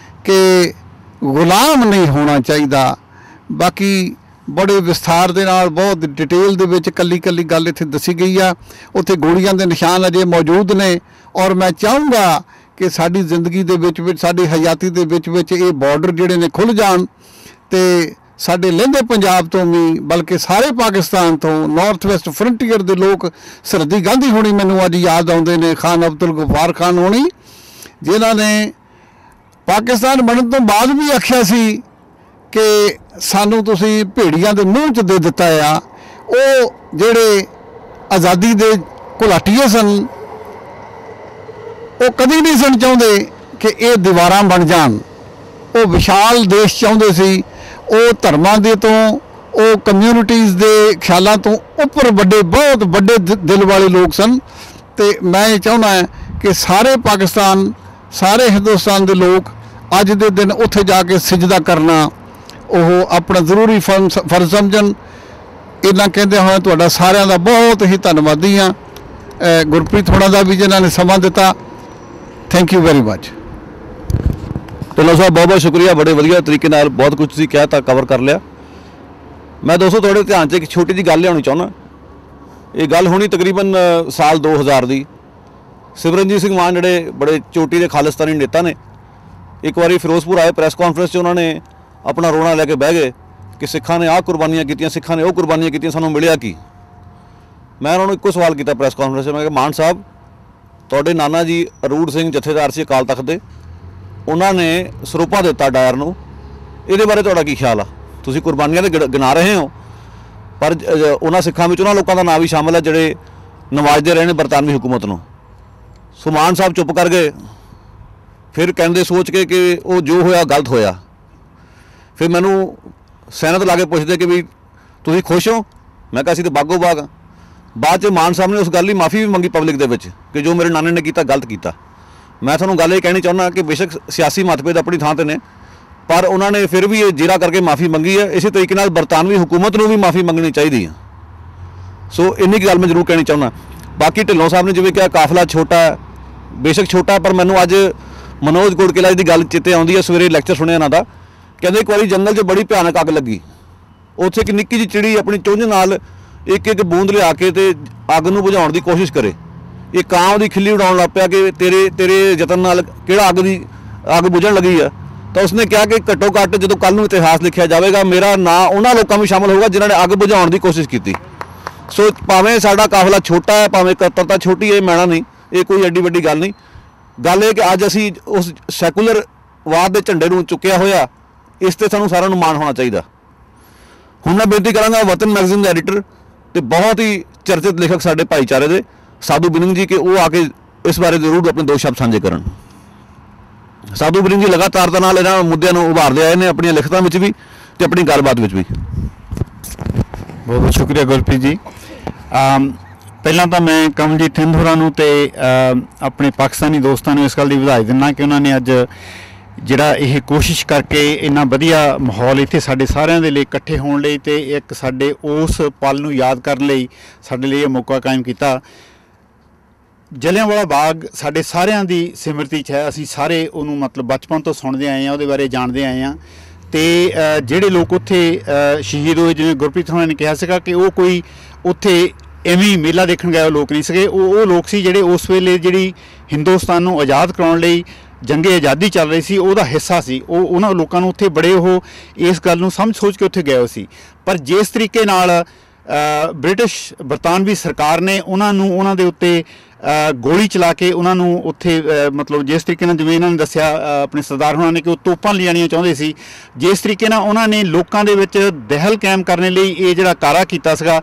ਕਿ ਗੁਲਾਮ ਨਹੀਂ ਹੋਣਾ ਚਾਹੀਦਾ। ਬਾਕੀ ਬੜੇ ਵਿਸਥਾਰ ਦੇ ਨਾਲ ਬਹੁਤ ਡਿਟੇਲ ਦੇ ਵਿੱਚ ਕੱਲੀ ਕੱਲੀ ਗੱਲ ਇੱਥੇ ਦੱਸੀ ਗਈ ਆ। ਉੱਥੇ ਗੋਲੀਆਂ ਦੇ ਨਿਸ਼ਾਨ ਅਜੇ ਮੌਜੂਦ ਨੇ ਔਰ ਮੈਂ ਚਾਹੂੰਗਾ ਕਿ ਸਾਡੀ ਜ਼ਿੰਦਗੀ ਦੇ ਵਿੱਚ ਸਾਡੀ ਹਯਾਤੀ ਦੇ ਵਿੱਚ ਇਹ ਬਾਰਡਰ ਜਿਹੜੇ ਨੇ ਖੁੱਲ੍ਹ ਜਾਣ ਤੇ ਸਾਡੇ ਲਹਿੰਦੇ ਪੰਜਾਬ ਤੋਂ ਵੀ ਬਲਕਿ ਸਾਰੇ ਪਾਕਿਸਤਾਨ ਤੋਂ ਨਾਰਥ ਵੈਸਟ ਫਰੰਟੀਅਰ ਦੇ ਲੋਕ, ਸਰਹੱਦੀ ਗਾਂਧੀ ਹੋਣੀ ਮੈਨੂੰ ਅੱਜ ਯਾਦ ਆਉਂਦੇ ਨੇ, ਖਾਨ ਅਬਦੁਲ ਗਫਾਰ ਖਾਨ ਹੋਣੀ, ਜਿਨ੍ਹਾਂ ਨੇ ਪਾਕਿਸਤਾਨ ਬਣਨ ਤੋਂ ਬਾਅਦ ਵੀ ਆਖਿਆ ਸੀ ਕਿ ਸਾਨੂੰ ਤੁਸੀਂ ਭੇੜੀਆਂ ਦੇ ਮੂੰਹ 'ਚ ਦੇ ਦਿੱਤਾ ਆ। ਉਹ ਜਿਹੜੇ ਆਜ਼ਾਦੀ ਦੇ ਘੁਲਾਟੀਏ ਸਨ, ਉਹ ਕਦੀ ਨਹੀਂ ਸਨ ਚਾਹੁੰਦੇ ਕਿ ਇਹ ਦੀਵਾਰਾਂ ਬਣ ਜਾਣ। ਉਹ ਵਿਸ਼ਾਲ ਦੇਸ਼ ਚਾਹੁੰਦੇ ਸੀ। ਉਹ ਧਰਮਾਂ ਦੇ ਤੋਂ, ਉਹ ਕਮਿਊਨਿਟੀਜ਼ ਦੇ ਖਿਆਲਾਂ ਤੋਂ ਉੱਪਰ ਵੱਡੇ, ਬਹੁਤ ਵੱਡੇ ਦਿਲ ਵਾਲੇ ਲੋਕ ਸਨ। ਤੇ ਮੈਂ ਇਹ ਚਾਹੁੰਦਾ ਕਿ ਸਾਰੇ ਪਾਕਿਸਤਾਨ, ਸਾਰੇ ਹਿੰਦੁਸਤਾਨ ਦੇ ਲੋਕ ਅੱਜ ਦੇ ਦਿਨ ਉੱਥੇ ਜਾ ਕੇ ਸਿਜਦਾ ਕਰਨਾ ਉਹ ਆਪਣਾ ਜ਼ਰੂਰੀ ਫਰਜ਼ ਸਮਝਣ। ਇਹਨਾਂ ਕਹਿੰਦੇ ਹੋਏ ਤੁਹਾਡਾ ਸਾਰਿਆਂ ਦਾ ਬਹੁਤ ਹੀ ਧੰਨਵਾਦੀ ਹਾਂ। ਗੁਰਪ੍ਰੀਤ ਹੋਣਾ ਦਾ ਵੀ ਜਿਨ੍ਹਾਂ ਨੇ ਸਮਾਂ ਦਿੱਤਾ, thank you very much. Dhillon ਸਾਹਿਬ ਬਹੁਤ ਬਹੁਤ ਸ਼ੁਕਰੀਆ, ਬੜੇ ਵਧੀਆ ਤਰੀਕੇ ਨਾਲ ਬਹੁਤ ਕੁਝ ਤੁਸੀਂ ਕਿਹਾ ਤਾਂ ਕਵਰ ਕਰ ਲਿਆ। ਮੈਂ ਦੋਸਤੋ ਤੁਹਾਡੇ ਧਿਆਨ 'ਚ ਇੱਕ ਛੋਟੀ ਜਿਹੀ ਗੱਲ ਲਿਆਉਣੀ ਚਾਹੁੰਦਾ। ਇਹ ਗੱਲ ਹੋਣੀ ਤਕਰੀਬਨ ਸਾਲ 2000 ਦੀ। ਸਿਮਰਨਜੀਤ ਸਿੰਘ ਮਾਨ ਜਿਹੜੇ ਬੜੇ ਚੋਟੀ ਦੇ ਖਾਲਿਸਤਾਨੀ ਨੇਤਾ ਨੇ, ਇੱਕ ਵਾਰੀ ਫਿਰੋਜ਼ਪੁਰ ਆਏ, ਪ੍ਰੈਸ ਕਾਨਫਰੰਸ 'ਚ ਉਹਨਾਂ ਨੇ ਆਪਣਾ ਰੋਣਾ ਲੈ ਕੇ ਬਹਿ ਗਏ ਕਿ ਸਿੱਖਾਂ ਨੇ ਆਹ ਕੁਰਬਾਨੀਆਂ ਕੀਤੀਆਂ, ਸਿੱਖਾਂ ਨੇ ਉਹ ਕੁਰਬਾਨੀਆਂ ਕੀਤੀਆਂ, ਸਾਨੂੰ ਮਿਲਿਆ ਕੀ। ਮੈਂ ਉਹਨਾਂ ਨੂੰ ਇੱਕੋ ਸਵਾਲ ਕੀਤਾ ਪ੍ਰੈਸ ਕਾਨਫਰੰਸ 'ਚ, ਮੈਂ ਕਿਹਾ ਮਾਨ ਸਾਹਿਬ ਤੁਹਾਡੇ ਨਾਨਾ ਜੀ ਅਰੂੜ ਸਿੰਘ ਜਥੇਦਾਰ ਸੀ ਅਕਾਲ ਤਖਤ ਦੇ, ਉਹਨਾਂ ਨੇ ਸਰੂਪਾ ਦਿੱਤਾ ਡਾਇਰ ਨੂੰ, ਇਹਦੇ ਬਾਰੇ ਤੁਹਾਡਾ ਕੀ ਖਿਆਲ ਆ? ਤੁਸੀਂ ਕੁਰਬਾਨੀਆਂ ਤੇ ਗਿਣਾ ਰਹੇ ਹੋ ਪਰ ਉਹਨਾਂ ਸਿੱਖਾਂ ਵਿੱਚ ਉਹਨਾਂ ਲੋਕਾਂ ਦਾ ਨਾਂ ਵੀ ਸ਼ਾਮਲ ਹੈ ਜਿਹੜੇ ਨਵਾਜ਼ਦੇ ਰਹੇ ਨੇ ਬਰਤਾਨਵੀ ਹੁਕੂਮਤ ਨੂੰ। ਸੋ ਮਾਨ ਸਾਹਿਬ ਚੁੱਪ ਕਰ ਗਏ, ਫਿਰ ਕਹਿੰਦੇ ਸੋਚ ਕੇ ਕਿ ਉਹ ਜੋ ਹੋਇਆ ਗਲਤ ਹੋਇਆ। ਫਿਰ ਮੈਨੂੰ ਸੈਨਤ ਲਾ ਕੇ ਪੁੱਛਦੇ ਕਿ ਵੀ ਤੁਸੀਂ ਖੁਸ਼ ਹੋ? ਮੈਂ ਕਿਹਾ ਅਸੀਂ ਤਾਂ ਬਾਗੋ ਬਾਗ। ਬਾਅਦ 'ਚ ਮਾਨ ਸਾਹਿਬ ਨੇ ਉਸ ਗੱਲ ਲਈ ਮਾफ़ੀ ਵੀ ਮੰਗੀ ਪਬਲਿਕ ਦੇ ਵਿੱਚ ਕਿ ਜੋ ਮੇਰੇ ਨਾਨੇ ਨੇ ਕੀਤਾ ਗਲਤ ਕੀਤਾ। ਮੈਂ ਤੁਹਾਨੂੰ ਗੱਲ ਇਹ ਕਹਿਣੀ ਚਾਹੁੰਦਾ ਕਿ ਬੇਸ਼ੱਕ ਸਿਆਸੀ ਮਤਭੇਦ ਆਪਣੀ ਥਾਂ 'ਤੇ ਨੇ ਪਰ ਉਹਨਾਂ ਨੇ ਫਿਰ ਵੀ ਇਹ ਜੀਰਾ ਕਰਕੇ ਮਾफ़ੀ ਮੰਗੀ ਹੈ। ਇਸੇ ਤਰੀਕੇ ਨਾਲ ਬਰਤਾਨਵੀ ਹੁਕੂਮਤ ਨੂੰ ਵੀ ਮਾफ़ੀ ਮੰਗਣੀ ਚਾਹੀਦੀ ਹੈ। ਸੋ ਇੰਨੀ ਕੁ ਗੱਲ ਮੈਂ ਜ਼ਰੂਰ ਕਹਿਣੀ ਚਾਹੁੰਦਾ। ਬਾਕੀ ਢਿੱਲੋਂ ਸਾਹਿਬ ਨੇ ਜਿਵੇਂ ਕਿਹਾ ਕਾਫਲਾ ਛੋਟਾ ਹੈ, ਬੇਸ਼ੱਕ ਛੋਟਾ ਪਰ ਮੈਨੂੰ ਅੱਜ ਮਨੋਜ ਕੋਟਕੇਲਾ ਦੀ ਗੱਲ ਚੇਤੇ ਆਉਂਦੀ ਹੈ। ਸਵੇਰੇ ਲੈਕਚਰ ਸੁਣਿਆ ਇਹਨਾਂ ਦਾ, ਕਹਿੰਦੇ ਇੱਕ ਵਾਰੀ ਜੰਗਲ 'ਚ ਬੜੀ ਭਿਆਨਕ ਅੱਗ ਲੱਗੀ। ਉੱਥੇ ਇੱਕ ਨਿੱਕੀ ਜਿਹੀ ਚਿੜੀ ਆਪਣੀ ਚੁੰਝ ਨਾਲ ਇੱਕ ਬੂੰਦ ਲਿਆ ਕੇ ਤੇ ਅੱਗ ਨੂੰ ਬੁਝਾਉਣ ਦੀ ਕੋਸ਼ਿਸ਼ ਕਰੇ। ਇਹ ਕਾਂ ਉਹਦੀ ਖਿੱਲੀ ਉਡਾਉਣ ਲੱਗ ਪਿਆ ਕਿ ਤੇਰੇ ਯਤਨ ਨਾਲ ਕਿਹੜਾ ਅੱਗ ਬੁਝਣ ਲੱਗੀ ਆ। ਤਾਂ ਉਸਨੇ ਕਿਹਾ ਕਿ ਘੱਟੋ ਘੱਟ ਜਦੋਂ ਕੱਲ੍ਹ ਨੂੰ ਇਤਿਹਾਸ ਲਿਖਿਆ ਜਾਵੇਗਾ, ਮੇਰਾ ਨਾਂ ਉਹਨਾਂ ਲੋਕਾਂ ਵਿੱਚ ਸ਼ਾਮਲ ਹੋਊਗਾ ਜਿਨ੍ਹਾਂ ਨੇ ਅੱਗ ਬੁਝਾਉਣ ਦੀ ਕੋਸ਼ਿਸ਼ ਕੀਤੀ। ਸੋ ਭਾਵੇਂ ਸਾਡਾ ਕਾਫਲਾ ਛੋਟਾ ਹੈ, ਭਾਵੇਂ ਕਤਰਤਾ ਛੋਟੀ ਹੈ, ਮੈਣਾ ਨਹੀਂ, ਇਹ ਕੋਈ ਐਡੀ ਵੱਡੀ ਗੱਲ ਨਹੀਂ। ਗੱਲ ਇਹ ਕਿ ਅੱਜ ਅਸੀਂ ਉਸ ਸੈਕੂਲਰਵਾਦ ਦੇ ਝੰਡੇ ਨੂੰ ਚੁੱਕਿਆ ਹੋਇਆ, ਇਸ 'ਤੇ ਸਾਨੂੰ ਸਾਰਿਆਂ ਨੂੰ ਮਾਣ ਹੋਣਾ ਚਾਹੀਦਾ। ਹੁਣ ਮੈਂ ਬੇਨਤੀ ਕਰਾਂਗਾ ਵਤਨ ਮੈਗਜ਼ੀਨ ਦੇ ਐਡੀਟਰ ਤੇ ਬਹੁਤ ਹੀ ਚਰਚਿਤ ਲੇਖਕ ਸਾਡੇ ਭਾਈਚਾਰੇ ਦੇ ਸਾਧੂ ਬਿਨਿੰਗ ਜੀ, ਕਿ ਉਹ ਆ ਕੇ ਇਸ ਬਾਰੇ ਜ਼ਰੂਰ ਆਪਣੇ ਦੋ ਸ਼ਬਦ ਸਾਂਝੇ ਕਰਨ। ਸਾਧੂ ਬਿਨਿੰਗ ਜੀ ਲਗਾਤਾਰ ਦੇ ਨਾਲ ਇਹਨਾਂ ਮੁੱਦਿਆਂ ਨੂੰ ਉਭਾਰਦੇ ਆਏ ਨੇ ਆਪਣੀਆਂ ਲਿਖਤਾਂ ਵਿੱਚ ਵੀ ਤੇ ਆਪਣੀ ਗੱਲਬਾਤ ਵਿੱਚ ਵੀ। ਬਹੁਤ ਬਹੁਤ ਸ਼ੁਕਰੀਆ ਗੁਰਪ੍ਰੀਤ ਜੀ। ਪਹਿਲਾਂ ਤਾਂ ਮੈਂ ਕਮਲਜੀਤ ਥਿੰਦ ਹੋਰਾਂ ਨੂੰ ਤੇ ਆਪਣੇ ਪਾਕਿਸਤਾਨੀ ਦੋਸਤਾਂ ਨੂੰ ਇਸ ਗੱਲ ਦੀ ਵਧਾਈ ਦਿੰਦਾ ਕਿ ਉਹਨਾਂ ਨੇ ਅੱਜ ਜਿਹੜਾ ਇਹ ਕੋਸ਼ਿਸ਼ ਕਰਕੇ ਇੰਨਾ ਵਧੀਆ ਮਾਹੌਲ ਇੱਥੇ ਸਾਡੇ ਸਾਰਿਆਂ ਦੇ ਲਈ ਇਕੱਠੇ ਹੋਣ ਲਈ ਤੇ ਇੱਕ ਸਾਡੇ ਉਸ ਪਲ ਨੂੰ ਯਾਦ ਕਰਨ ਲਈ ਸਾਡੇ ਲਈ ਇਹ ਮੌਕਾ ਕਾਇਮ ਕੀਤਾ। ਜਲਿਆਂਵਾਲਾ ਬਾਗ ਸਾਡੇ ਸਾਰਿਆਂ ਦੀ ਸਿਮਰਤੀ 'ਚ ਹੈ। ਅਸੀਂ ਸਾਰੇ ਉਹਨੂੰ ਮਤਲਬ ਬਚਪਨ ਤੋਂ ਸੁਣਦੇ ਆਏ ਹਾਂ, ਉਹਦੇ ਬਾਰੇ ਜਾਣਦੇ ਆਏ ਹਾਂ। ਤੇ ਜਿਹੜੇ ਲੋਕ ਉੱਥੇ ਸ਼ਹੀਦ ਹੋਏ, ਜਿਵੇਂ ਗੁਰਪ੍ਰੀਤ ਹੋਰਾਂ ਨੇ ਕਿਹਾ ਸੀਗਾ ਕਿ ਉਹ ਕੋਈ ਉੱਥੇ ਐਵੇਂ ਮੇਲਾ ਦੇਖਣ ਗਏ ਲੋਕ ਨਹੀਂ ਸੀਗੇ। ਉਹ ਲੋਕ ਸੀ ਜਿਹੜੇ ਉਸ ਵੇਲੇ ਜਿਹੜੀ ਹਿੰਦੁਸਤਾਨ ਨੂੰ ਆਜ਼ਾਦ ਕਰਾਉਣ ਲਈ ਜੰਗੇ ਆਜ਼ਾਦੀ ਚੱਲ ਰਹੀ ਸੀ, ਉਹਦਾ ਹਿੱਸਾ ਸੀ। ਉਹਨਾਂ ਲੋਕਾਂ ਨੂੰ ਉੱਥੇ ਬੜੇ ਉਹ ਇਸ ਗੱਲ ਨੂੰ ਸਮਝ ਸੋਚ ਕੇ ਉੱਥੇ ਗਏ ਸੀ। ਪਰ ਜਿਸ ਤਰੀਕੇ ਨਾਲ ਬਰਤਾਨਵੀ ਸਰਕਾਰ ਨੇ ਉਹਨਾਂ ਦੇ ਉੱਤੇ ਗੋਲੀ ਚਲਾ ਕੇ ਉਹਨਾਂ ਨੂੰ ਉੱਥੇ ਮਤਲਬ ਜਿਸ ਤਰੀਕੇ ਨਾਲ, ਜਿਵੇਂ ਇਹਨਾਂ ਨੇ ਦੱਸਿਆ ਆਪਣੇ ਸਰਦਾਰ ਹੋਣਾ ਨੇ, ਕਿ ਉਹ ਤੋਪਾਂ ਲਿਜਾਣੀਆਂ ਚਾਹੁੰਦੇ ਸੀ, ਜਿਸ ਤਰੀਕੇ ਨਾਲ ਉਹਨਾਂ ਨੇ ਲੋਕਾਂ ਦੇ ਵਿੱਚ ਦਹਿਲ ਕਾਇਮ ਕਰਨ ਲਈ ਇਹ ਜਿਹੜਾ ਕਾਰਾ ਕੀਤਾ ਸੀਗਾ,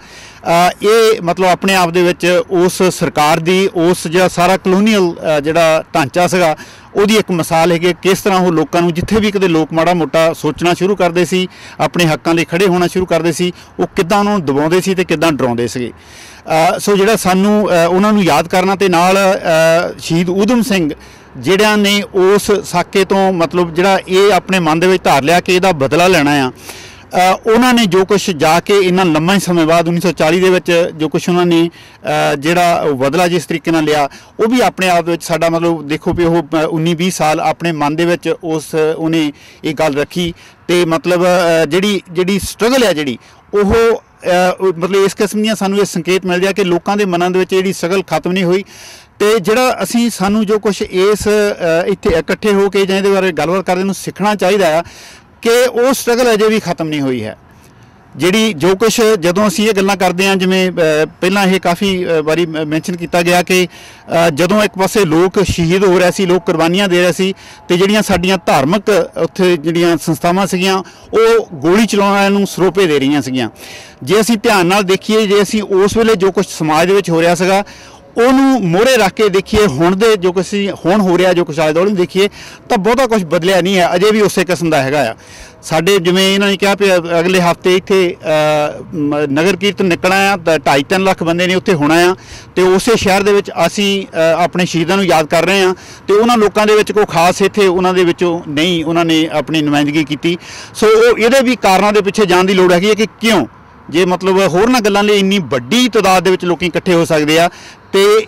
ਇਹ ਮਤਲਬ ਆਪਣੇ ਆਪ ਦੇ ਵਿੱਚ ਉਸ ਸਰਕਾਰ ਦੀ ਉਸ ਜਿਹੜਾ ਸਾਰਾ ਕਲੋਨੀਅਲ ਜਿਹੜਾ ਢਾਂਚਾ ਸੀਗਾ ਉਹਦੀ ਇੱਕ ਮਿਸਾਲ ਹੈਗੀ। ਕਿਸ ਤਰ੍ਹਾਂ ਉਹ ਲੋਕਾਂ ਨੂੰ ਜਿੱਥੇ ਵੀ ਕਿਤੇ ਲੋਕ ਮਾੜਾ ਮੋਟਾ ਸੋਚਣਾ ਸ਼ੁਰੂ ਕਰਦੇ ਸੀ, ਆਪਣੇ ਹੱਕਾਂ ਲਈ ਖੜੇ ਹੋਣਾ ਸ਼ੁਰੂ ਕਰਦੇ ਸੀ, ਉਹ ਕਿੱਦਾਂ ਉਹਨਾਂ ਨੂੰ ਦਬਾਉਂਦੇ ਸੀ ਤੇ ਕਿੱਦਾਂ ਡਰਾਉਂਦੇ ਸੀਗੇ। ਸੋ ਜਿਹੜਾ ਸਾਨੂੰ ਉਹਨਾਂ ਨੂੰ ਯਾਦ ਕਰਨਾ ਤੇ ਨਾਲ ਸ਼ਹੀਦ ਊਧਮ ਸਿੰਘ ਜਿਹੜਿਆਂ ਨੇ ਉਸ ਸਾਕੇ ਤੋਂ ਮਤਲਬ ਜਿਹੜਾ ਇਹ ਆਪਣੇ ਮਨ ਦੇ ਵਿੱਚ ਧਾਰ ਲਿਆ ਕਿ ਇਹਦਾ ਬਦਲਾ ਲੈਣਾ ਆ, ਉਹਨਾਂ ਨੇ ਜੋ ਕੁਛ ਜਾ ਕੇ ਇੰਨਾ ਲੰਮਾ ਸਮੇਂ ਬਾਅਦ 1940 ਦੇ ਵਿੱਚ ਜੋ ਕੁਛ ਉਹਨਾਂ ਨੇ ਜਿਹੜਾ ਬਦਲਾ ਜਿਸ ਤਰੀਕੇ ਨਾਲ ਲਿਆ, ਉਹ ਵੀ ਆਪਣੇ ਆਪ ਵਿੱਚ ਸਾਡਾ ਮਤਲਬ ਦੇਖੋ ਵੀ ਉਹ 19-20 ਸਾਲ ਆਪਣੇ ਮਨ ਦੇ ਵਿੱਚ ਉਹਨੇ ਇਹ ਗੱਲ ਰੱਖੀ। ਤੇ ਮਤਲਬ ਜਿਹੜੀ ਸਟਰਗਲ ਹੈ ਜਿਹੜੀ ਉਹ ਮਤਲਬ ਇਸ ਕਿਸਮ ਦੀਆਂ ਸਾਨੂੰ ਇਹ ਸੰਕੇਤ ਮਿਲਦੇ ਆ ਕਿ ਲੋਕਾਂ ਦੇ ਮਨਾਂ ਦੇ ਵਿੱਚ ਜਿਹੜੀ ਸਟਰਗਲ ਖਤਮ ਨਹੀਂ ਹੋਈ। ਤੇ ਜਿਹੜਾ ਸਾਨੂੰ ਜੋ ਕੁਛ ਇਸ ਇੱਥੇ ਇਕੱਠੇ ਹੋ ਕੇ ਜਾਂ ਇਹਦੇ ਬਾਰੇ ਗੱਲਬਾਤ ਕਰਦੇ ਨੂੰ ਸਿੱਖਣਾ ਚਾਹੀਦਾ ਆ ਕਿ ਉਹ ਸਟਰਗਲ ਅਜੇ ਵੀ ਖਤਮ ਨਹੀਂ ਹੋਈ ਹੈ। ਜਿਹੜੀ ਜੋ ਕੁਛ ਜਦੋਂ ਅਸੀਂ ਇਹ ਗੱਲਾਂ ਕਰਦੇ ਹਾਂ, ਜਿਵੇਂ ਪਹਿਲਾਂ ਇਹ ਕਾਫੀ ਵਾਰੀ ਮੈਂਸ਼ਨ ਕੀਤਾ ਗਿਆ ਕਿ ਜਦੋਂ ਇੱਕ ਪਾਸੇ ਲੋਕ ਸ਼ਹੀਦ ਹੋ ਰਹੇ ਸੀ, ਲੋਕ ਕੁਰਬਾਨੀਆਂ ਦੇ ਰਹੇ ਸੀ, ਤੇ ਜਿਹੜੀਆਂ ਸਾਡੀਆਂ ਧਾਰਮਿਕ ਉੱਥੇ ਜਿਹੜੀਆਂ ਸੰਸਥਾਵਾਂ ਸੀਗੀਆਂ ਉਹ ਗੋਲੀ ਚਲਾਉਣ ਵਾਲਿਆਂ ਨੂੰ ਸਰੋਪੇ ਦੇ ਰਹੀਆਂ ਸੀਗੀਆਂ। ਜੇ ਅਸੀਂ ਧਿਆਨ ਨਾਲ ਦੇਖੀਏ, ਜੇ ਅਸੀਂ ਉਸ ਵੇਲੇ ਜੋ ਕੁਛ ਸਮਾਜ ਦੇ ਵਿੱਚ ਹੋ ਰਿਹਾ ਸੀਗਾ ਉਹਨੂੰ ਮੋਹਰੇ ਰੱਖ ਕੇ ਦੇਖੀਏ, ਹੁਣ ਦੇ ਜੋ ਕੁਛ ਹੁਣ ਹੋ ਰਿਹਾ, ਜੋ ਕੁਛ ਆਲੇ ਦੁਆਲੇ ਨੂੰ ਦੇਖੀਏ, ਤਾਂ ਬਹੁਤਾ ਕੁਛ ਬਦਲਿਆ ਨਹੀਂ ਹੈ, ਅਜੇ ਵੀ ਉਸੇ ਕਿਸਮ ਦਾ ਹੈਗਾ ਆ। ਸਾਡੇ ਜਿਵੇਂ ਇਹਨਾਂ ਨੇ ਕਿਹਾ ਵੀ ਅਗਲੇ ਹਫ਼ਤੇ ਇੱਥੇ ਨਗਰ ਕੀਰਤਨ ਨਿਕਲਣਾ ਆ, 2.5-3 ਲੱਖ ਬੰਦੇ ਨੇ ਉੱਥੇ ਹੋਣਾ ਆ, ਤੇ ਉਸੇ ਸ਼ਹਿਰ ਦੇ ਵਿੱਚ ਅਸੀਂ ਆਪਣੇ ਸ਼ਹੀਦਾਂ ਨੂੰ ਯਾਦ ਕਰ ਰਹੇ ਹਾਂ। ਤੇ ਉਹਨਾਂ ਲੋਕਾਂ ਦੇ ਵਿੱਚ ਕੋਈ ਖਾਸ ਇੱਥੇ ਉਹਨਾਂ ਦੇ ਵਿੱਚੋਂ ਨਹੀਂ ਉਹਨਾਂ ਨੇ ਆਪਣੀ ਨੁਮਾਇੰਦਗੀ ਕੀਤੀ। ਸੋ ਇਹਦੇ ਵੀ ਕਾਰਨਾਂ ਦੇ ਪਿੱਛੇ ਜਾਣ ਦੀ ਲੋੜ ਹੈਗੀ ਹੈ ਕਿ ਕਿਉਂ, ਜੇ ਮਤਲਬ ਹੋਰਨਾਂ ਗੱਲਾਂ ਲਈ ਇੰਨੀ ਵੱਡੀ ਤਾਦਾਦ ਦੇ ਵਿੱਚ ਲੋਕ ਇਕੱਠੇ ਹੋ ਸਕਦੇ ਆ, ਤੇ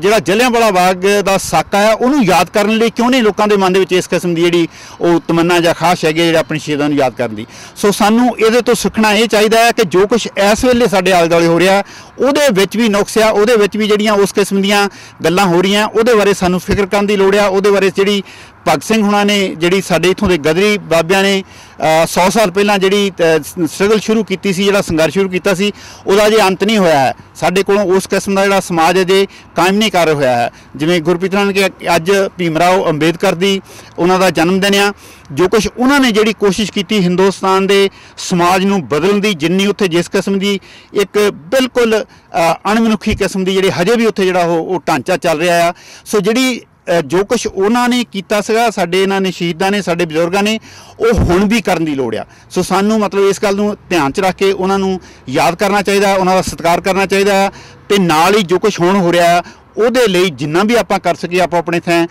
ਜਿਹੜਾ ਜਲਿਆਂਵਾਲਾ ਬਾਗ ਦਾ ਸਾਕਾ ਆ ਉਹਨੂੰ ਯਾਦ ਕਰਨ ਲਈ ਕਿਉਂ ਨਹੀਂ ਲੋਕਾਂ ਦੇ ਮਨ ਦੇ ਵਿੱਚ ਇਸ ਕਿਸਮ ਦੀ ਜਿਹੜੀ ਉਹ ਤਮੰਨਾ ਜਾਂ ਖਾਸ਼ ਹੈਗੀ ਜਿਹੜੇ ਆਪਣੇ ਸ਼ਹੀਦਾਂ ਨੂੰ ਯਾਦ ਕਰਨ ਦੀ। ਸੋ ਸਾਨੂੰ ਇਹਦੇ ਤੋਂ ਸਿੱਖਣਾ ਇਹ ਚਾਹੀਦਾ ਹੈ ਕਿ ਜੋ ਕੁਛ ਇਸ ਵੇਲੇ ਸਾਡੇ ਆਲੇ ਦੁਆਲੇ ਹੋ ਰਿਹਾ ਉਹਦੇ ਵਿੱਚ ਵੀ ਨੁਕਸ ਆ, ਉਹਦੇ ਵਿੱਚ ਵੀ ਜਿਹੜੀਆਂ ਉਸ ਕਿਸਮ ਦੀਆਂ ਗੱਲਾਂ ਹੋ ਰਹੀਆਂ ਉਹਦੇ ਬਾਰੇ ਸਾਨੂੰ ਫਿਕਰ ਕਰਨ ਦੀ ਲੋੜ ਆ। ਉਹਦੇ ਬਾਰੇ ਜਿਹੜੀ ਭਗਤ ਸਿੰਘ ਹੁਣਾਂ ਨੇ ਜਿਹੜੀ ਸਾਡੇ ਇੱਥੋਂ ਦੇ ਗਦਰੀ ਬਾਬਿਆਂ ਨੇ 100 ਸਾਲ ਪਹਿਲਾਂ ਜਿਹੜੀ ਸਟਰਗਲ ਸ਼ੁਰੂ ਕੀਤੀ ਸੀ, ਜਿਹੜਾ ਸੰਘਰਸ਼ ਸ਼ੁਰੂ ਕੀਤਾ ਸੀ, ਉਹਦਾ ਅਜੇ ਅੰਤ ਨਹੀਂ ਹੋਇਆ ਹੈ। ਸਾਡੇ ਕੋਲੋਂ ਉਸ ਕਿਸਮ ਦਾ ਜਿਹੜਾ ਸਮਾਜ ਅਜੇ ਕਾਇਮ ਨਹੀਂ ਕਰ ਹੋਇਆ ਹੈ। ਜਿਵੇਂ ਗੁਰਪ੍ਰੀਤ ਨੇ ਕਿਹਾ ਅੱਜ ਭੀਮ ਰਾਓ ਅੰਬੇਦਕਰ ਦੀ ਉਹਨਾਂ ਦਾ ਜਨਮ ਦਿਨ ਆ, ਜੋ ਕੁਛ ਉਹਨਾਂ ਨੇ ਜਿਹੜੀ ਕੋਸ਼ਿਸ਼ ਕੀਤੀ ਹਿੰਦੁਸਤਾਨ ਦੇ ਸਮਾਜ ਨੂੰ ਬਦਲਣ ਦੀ, ਜਿੰਨੀ ਉੱਥੇ ਜਿਸ ਕਿਸਮ ਦੀ ਇੱਕ ਬਿਲਕੁਲ ਅਣਮਨੁੱਖੀ ਕਿਸਮ ਦੀ ਜਿਹੜੀ ਹਜੇ ਵੀ ਉੱਥੇ ਜਿਹੜਾ ਉਹ ਢਾਂਚਾ ਚੱਲ ਰਿਹਾ ਆ। ਸੋ ਜਿਹੜੀ ਜੋ ਕੁਛ ਉਹਨਾਂ ਨੇ ਕੀਤਾ ਸੀਗਾ, ਸਾਡੇ ਇਹਨਾਂ ਨੇ ਸ਼ਹੀਦਾਂ ਨੇ, ਸਾਡੇ ਬਜ਼ੁਰਗਾਂ ਨੇ, ਉਹ ਹੁਣ ਵੀ ਕਰਨ ਦੀ ਲੋੜ ਆ। ਸੋ ਸਾਨੂੰ ਮਤਲਬ ਇਸ ਗੱਲ ਨੂੰ ਧਿਆਨ 'ਚ ਰੱਖ ਕੇ ਉਹਨਾਂ ਨੂੰ ਯਾਦ ਕਰਨਾ ਚਾਹੀਦਾ, ਉਹਨਾਂ ਦਾ ਸਤਿਕਾਰ ਕਰਨਾ ਚਾਹੀਦਾ, ਤੇ ਨਾਲ ਹੀ ਜੋ ਕੁਛ ਹੁਣ ਹੋ ਰਿਹਾ ਉਹਦੇ ਲਈ ਜਿੰਨਾ ਵੀ ਆਪਾਂ ਕਰ ਸਕੀਏ ਆਪਾਂ ਆਪਣੇ ਥਾਂ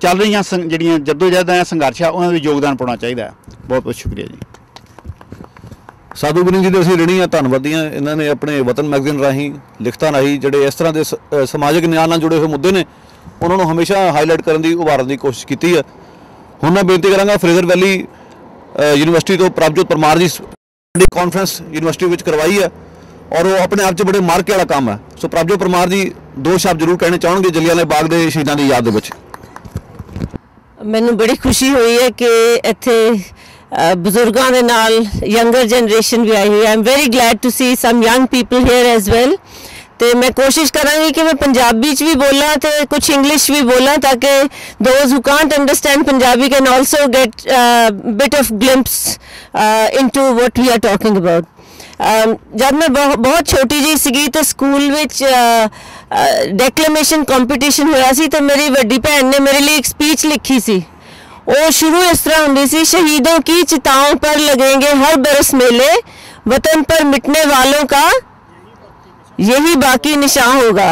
ਚੱਲ ਰਹੀਆਂ ਜਿਹੜੀਆਂ ਜੱਦੋਜਹਿਦਾਂ ਸੰਘਰਸ਼ ਆ ਉਹਨਾਂ ਵਿੱਚ ਯੋਗਦਾਨ ਪਾਉਣਾ ਚਾਹੀਦਾ। ਬਹੁਤ ਬਹੁਤ ਸ਼ੁਕਰੀਆ ਜੀ। ਸਾਧੂ ਗੁਰੂ ਜੀ ਦੇ ਅਸੀਂ ਰਿਣੀ ਹਾਂ, ਧੰਨਵਾਦੀ ਹਾਂ। ਇਹਨਾਂ ਨੇ ਆਪਣੇ ਵਤਨ ਮੈਗਜ਼ੀਨ ਰਾਹੀਂ ਲਿਖਤਾਂ ਰਾਹੀਂ ਜਿਹੜੇ ਇਸ ਤਰ੍ਹਾਂ ਦੇ ਸਮਾਜਿਕ ਨਿਆਂ ਨਾਲ ਜੁੜੇ ਹੋਏ ਮੁੱਦੇ ਨੇ ਉਹਨਾਂ ਨੂੰ ਹਮੇਸ਼ਾ ਹਾਈਲਾਈਟ ਕਰਨ ਦੀ, ਉਭਾਰਨ ਦੀ ਕੋਸ਼ਿਸ਼ ਕੀਤੀ ਹੈ। ਹੁਣ ਮੈਂ ਬੇਨਤੀ ਕਰਾਂਗਾ ਫਰੇਜ਼ਰ ਵੈਲੀ ਯੂਨੀਵਰਸਿਟੀ ਤੋਂ ਪ੍ਰਭਜੋਤ ਪਰਮਾਰ ਜੀ ਕਾਨਫਰੰਸ ਯੂਨੀਵਰਸਿਟੀ ਵਿੱਚ ਕਰਵਾਈ ਹੈ ਔਰ ਉਹ ਆਪਣੇ ਆਪ 'ਚ ਬੜੇ ਮਾਰਕੇ ਵਾਲਾ ਕੰਮ ਹੈ। ਸੋ ਪ੍ਰਭਜੋਤ ਪਰਮਾਰ ਜੀ 2 ਸ਼ਬਦ ਜ਼ਰੂਰ ਕਹਿਣੇ ਚਾਹਣਗੇ ਜਲਿਆਂਵਾਲੇ ਬਾਗ ਦੇ ਸ਼ਹੀਦਾਂ ਦੀ ਯਾਦ ਦੇ ਵਿੱਚ। ਮੈਨੂੰ ਬੜੀ ਖੁਸ਼ੀ ਹੋਈ ਹੈ ਕਿ ਇੱਥੇ ਬਜ਼ੁਰਗਾਂ ਦੇ ਨਾਲ ਯੰਗਰ ਜਨਰੇਸ਼ਨ ਵੀ ਆਈ ਹੋਈ ਹੈ। I am very glad to see some young people here as well. ਤੇ ਮੈਂ ਕੋਸ਼ਿਸ਼ ਕਰਾਂਗੀ ਕਿ ਮੈਂ ਪੰਜਾਬੀ 'ਚ ਵੀ ਬੋਲਾਂ ਤੇ ਕੁਝ ਇੰਗਲਿਸ਼ ਵੀ ਬੋਲਾਂ ਤਾਂ ਕਿ those who can't understand Punjabi can also get bit of glimpse into what we are talking about. ਜਦ ਮੈਂ ਬਹੁਤ ਛੋਟੀ ਜਿਹੀ ਸੀਗੀ ਤੇ ਸਕੂਲ ਵਿੱਚ ਡੈਕਲੇਮੇਸ਼ਨ ਕੰਪੀਟੀਸ਼ਨ ਹੋਇਆ ਸੀ ਤੇ ਮੇਰੀ ਵੱਡੀ ਭੈਣ ਨੇ ਮੇਰੇ ਲਈ ਇੱਕ ਸਪੀਚ ਲਿਖੀ ਸੀ। वो शुरू इस तरह होती सी, शहीदों की चिताओं पर लगेंगे हर बरस मेले, वतन पर मिटने वालों का यही बाकी निशान होगा।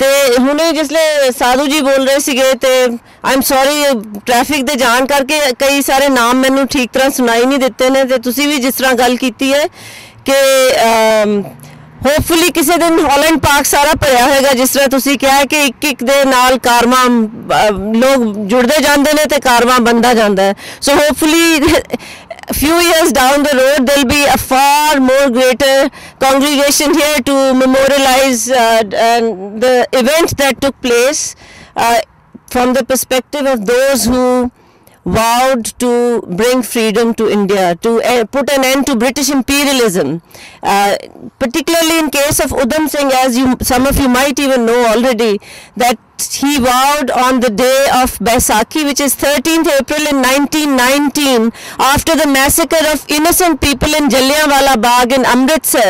तो हुणे जिसले साधु जी बोल रहे सीगे ते आई एम सॉरी ट्रैफिक दे जान करके कई सारे नाम मैनू ठीक तरह सुनाई नहीं दिते ने। ते तुसी भी जिस तरह गल कीती है कि होपफुली किसी दिन हॉलैंड पार्क सारा भरिया होगा, जिस तरह तुसी कहा है कि एक दे नाल कारवां लोग जुड़ते जाते हैं तो कारवां बनता जाता है। So hopefully few years down the road there will be a far more greater congregation here to memorialize the event that took place from the perspective of those who vowed to bring freedom to India, to put an end to British imperialism, particularly in case of Udham Singh, as some of you might even know already, that he vowed on the day of Baisakhi, which is 13th April in 1919, after the massacre of innocent people in Jallianwala Bagh in Amritsar,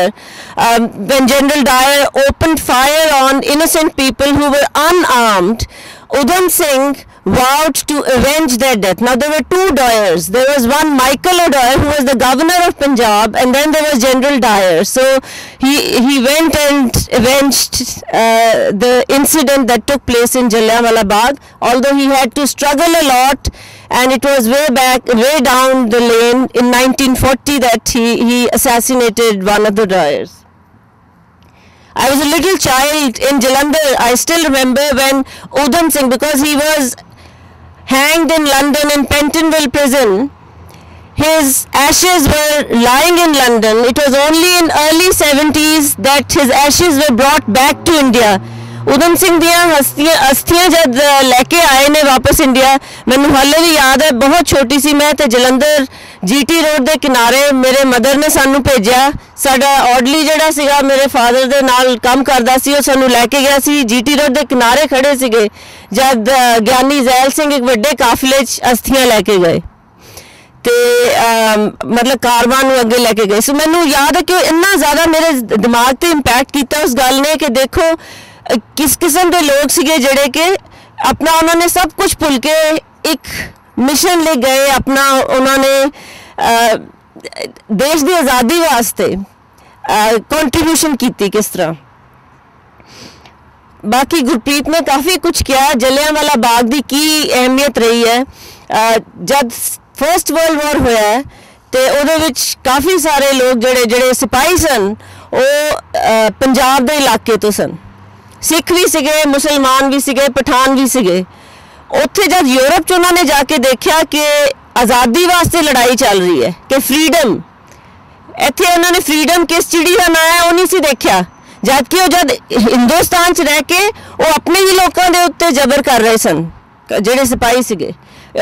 when General Dyer opened fire on innocent people who were unarmed. Udham Singh vowed to avenge their death. Now there were 2 Dyers. There was one Michael O'Dwyer who was the governor of Punjab, and then there was General Dyer. So he went and avenged the incident that took place in Jallianwala Bagh, although he had to struggle a lot, and it was way down the lane in 1940 that he assassinated one of the Dyers. I was a little child in Jalandhar. I still remember when Udham Singh, because he was hanged in London in Pentonville prison, his ashes were lying in London. It was only in early 70s that his ashes were brought back to India. Udham Singh दियाँ अस्थियाँ जब लैके आए ने वापस India, मैनू हाले भी याद है, बहुत छोटी सी मैं ते जलंधर GT रोड के किनारे मेरे मदर ने सानू भेजा। साडा ऑडली जिहड़ा सीगा मेरे फादर दे नाल काम करदा सी, ਉਹ सानू लैके गया सी। GT रोड के किनारे खड़े सीगे जब ਗਿਆਨੀ ਜ਼ੈਲ ਸਿੰਘ एक ਵੱਡੇ ਕਾਫਲੇ 'ਚ अस्थियाँ लैके गए ਤੇ मतलब कारवां ਨੂੰ ਅੱਗੇ ਲੈ ਕੇ ਗਏ। ਸੋ ਮੈਨੂੰ ਯਾਦ ਹੈ ਕਿ ਇੰਨਾ ਜ਼ਿਆਦਾ ਮੇਰੇ ਦਿਮਾਗ ਤੇ ਇੰਪੈਕਟ ਕੀਤਾ ਉਸ ਗੱਲ ਨੇ ਕਿ ਦੇਖੋ किस किस्म के लोग सीगे जेड़े के अपना उन्होंने सब कुछ भुल के एक मिशन ले गए, अपना उन्होंने देश की आज़ादी वास्ते कंट्रीब्यूशन की किस तरह। बाकी गुरप्रीत ने काफ़ी कुछ किया। जलियांवाला बाग की की अहमियत रही है। जब फर्स्ट वर्ल्ड वॉर होया है तो उहदे विच काफ़ी सारे लोग जेड़े सिपाही सन वो पंजाब के इलाके तो सन, सिख भी सीगे, मुसलमान भी सीगे, पठान भी सीगे। उत्थे जब यूरोप च उन्होंने जाके देखा कि आज़ादी वास्ते लड़ाई चल रही है कि फ्रीडम, इत्थे उन्होंने फ्रीडम किस चिड़ी का ना है वो नहीं सी देखा, जबकि वो जब हिंदुस्तान च रह के वो अपने ही लोगों के उत्ते जबर कर रहे सन जेडे सिपाही सीगे।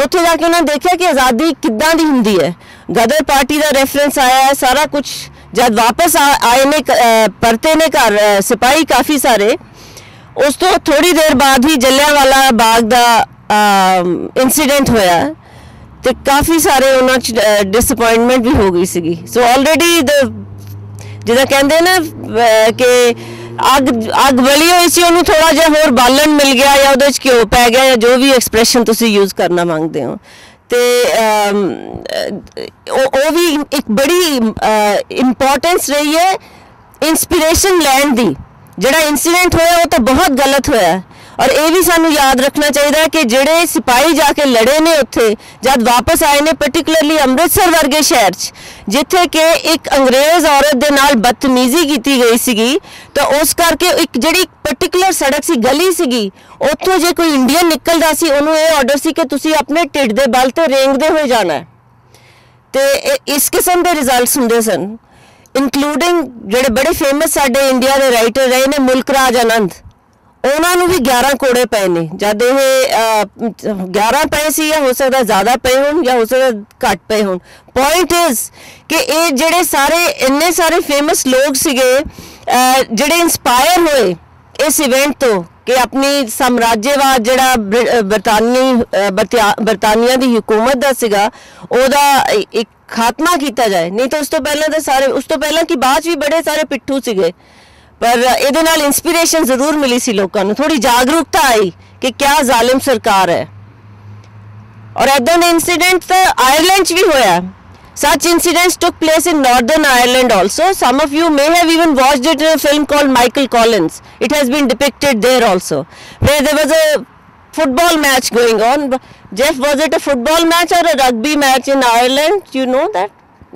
उत्थे जाके उन्होंने देखा कि आज़ादी किद्दां दी हुंदी है। गदर पार्टी का रेफरेंस आया है, सारा कुछ जब वापस आए ने परते ने घर सिपाही काफ़ी सारे। उस तो थोड़ी देर बाद ही जलियांवाला बाग का इंसीडेंट होया तो काफ़ी सारे उन्होंने डिसअपॉइंटमेंट भी हो गई सी। सो ऑलरेडी जिदा कहते ना कि अग बली हुई सी, उन्होंने थोड़ा जिहा होर बालन मिल गया या उहदे च घ्यो पै गया या जो भी एक्सप्रैशन तुसी यूज़ करना मांगते हो। तो वो भी एक बड़ी इंपॉर्टेंस रही है इंस्पिरेशन लैंड दी। जिहड़ा इंसीडेंट होया वो तो बहुत गलत होया ਔਰ ਇਹ ਵੀ ਸਾਨੂੰ ਯਾਦ ਰੱਖਣਾ ਚਾਹੀਦਾ ਹੈ ਕਿ ਜਿਹੜੇ ਸਿਪਾਹੀ ਜਾ ਕੇ ਲੜੇ ਨੇ ਉੱਥੇ ਜਦ ਵਾਪਸ ਆਏ ਨੇ, ਪਾਰਟਿਕੂਲਰਲੀ ਅੰਮ੍ਰਿਤਸਰ ਵਰਗੇ ਸ਼ਹਿਰ 'ਚ ਜਿੱਥੇ ਕਿ ਇੱਕ ਅੰਗਰੇਜ਼ ਔਰਤ ਦੇ ਨਾਲ ਬਦਤਮੀਜ਼ੀ ਕੀਤੀ ਗਈ ਸੀਗੀ, ਤਾਂ ਉਸ ਕਰਕੇ ਇੱਕ ਜਿਹੜੀ ਪਾਰਟਿਕੂਲਰ ਸੜਕ ਸੀ, ਗਲੀ ਸੀਗੀ, ਉੱਥੋਂ ਜੇ ਕੋਈ ਇੰਡੀਅਨ ਨਿਕਲਦਾ ਸੀ ਉਹਨੂੰ ਇਹ ਆਰਡਰ ਸੀ ਕਿ ਤੁਸੀਂ ਆਪਣੇ ਢਿੱਡ ਦੇ ਬਲ ਤੇ ਰੇਂਗਦੇ ਹੋਏ ਜਾਣਾ ਹੈ। ਤੇ ਇਸ ਕਿਸਮ ਦੇ ਰਿਜ਼ਲਟਸ ਹੁੰਦੇ ਸਨ, ਇਨਕਲੂਡਿੰਗ ਜਿਹੜੇ ਬੜੇ ਫੇਮਸ ਸਾਡੇ ਇੰਡੀਆ ਦੇ ਰਾਈਟਰ ਰਹੇ ਨੇ ਮੁਲਕ ਰਾਜ ਆਨੰਦ, ਉਹਨਾਂ ਨੂੰ ਵੀ 11 ਕੋੜੇ ਪਏ ਨੇ। ਜਦ ਇਹ 11 ਪਏ ਸੀ, ਜਾਂ ਹੋ ਸਕਦਾ ਜ਼ਿਆਦਾ ਪਏ ਹੋਣ ਜਾਂ ਹੋ ਸਕਦਾ ਘੱਟ ਪਏ ਹੋਣ। ਪੁਆਇੰਟ ਇਜ਼ ਕਿ ਇਹ ਜਿਹੜੇ ਸਾਰੇ ਇੰਨੇ ਸਾਰੇ ਫੇਮਸ ਲੋਕ ਸੀਗੇ ਜਿਹੜੇ ਇੰਸਪਾਇਰ ਹੋਏ ਇਸ ਇਵੈਂਟ ਤੋਂ ਕਿ ਆਪਣੀ ਸਾਮਰਾਜਯਵਾਦ ਜਿਹੜਾ ਬਰਤਾਨੀਆ ਦੀ ਹਕੂਮਤ ਦਾ ਸੀਗਾ ਉਹਦਾ ਇੱਕ ਖਾਤਮਾ ਕੀਤਾ ਜਾਏ। ਨਹੀਂ ਤਾਂ ਉਸ ਤੋਂ ਪਹਿਲਾਂ ਤਾਂ ਸਾਰੇ, ਉਸ ਤੋਂ ਪਹਿਲਾਂ ਕੀ ਬਾਅਦ ਵੀ ਬੜੇ ਸਾਰੇ ਪਿੱਠੂ ਸੀਗੇ, ਪਰ ਇਹਦੇ ਨਾਲ ਇੰਸਪੀਰੇਸ਼ਨ ਜ਼ਰੂਰ ਮਿਲੀ ਸੀ ਲੋਕਾਂ ਨੂੰ, ਥੋੜੀ ਜਾਗਰੂਕਤਾ ਆਈ ਕਿ ਕਿਆ ਜ਼ਾਲਿਮ ਸਰਕਾਰ ਹੈ। ਔਰ ਇੱਦਾਂ ਦੇ ਇੰਸੀਡੈਂਟ ਤਾਂ ਆਇਰਲੈਂਡ 'ਚ ਵੀ ਹੋਇਆ। Such incidents took place in Northern Ireland also. Some of you may have even watched it in a film called Michael Collins. It has been depicted there also, where there was a football match going on. Jeff, was it a football match or a rugby match in Ireland? You know that?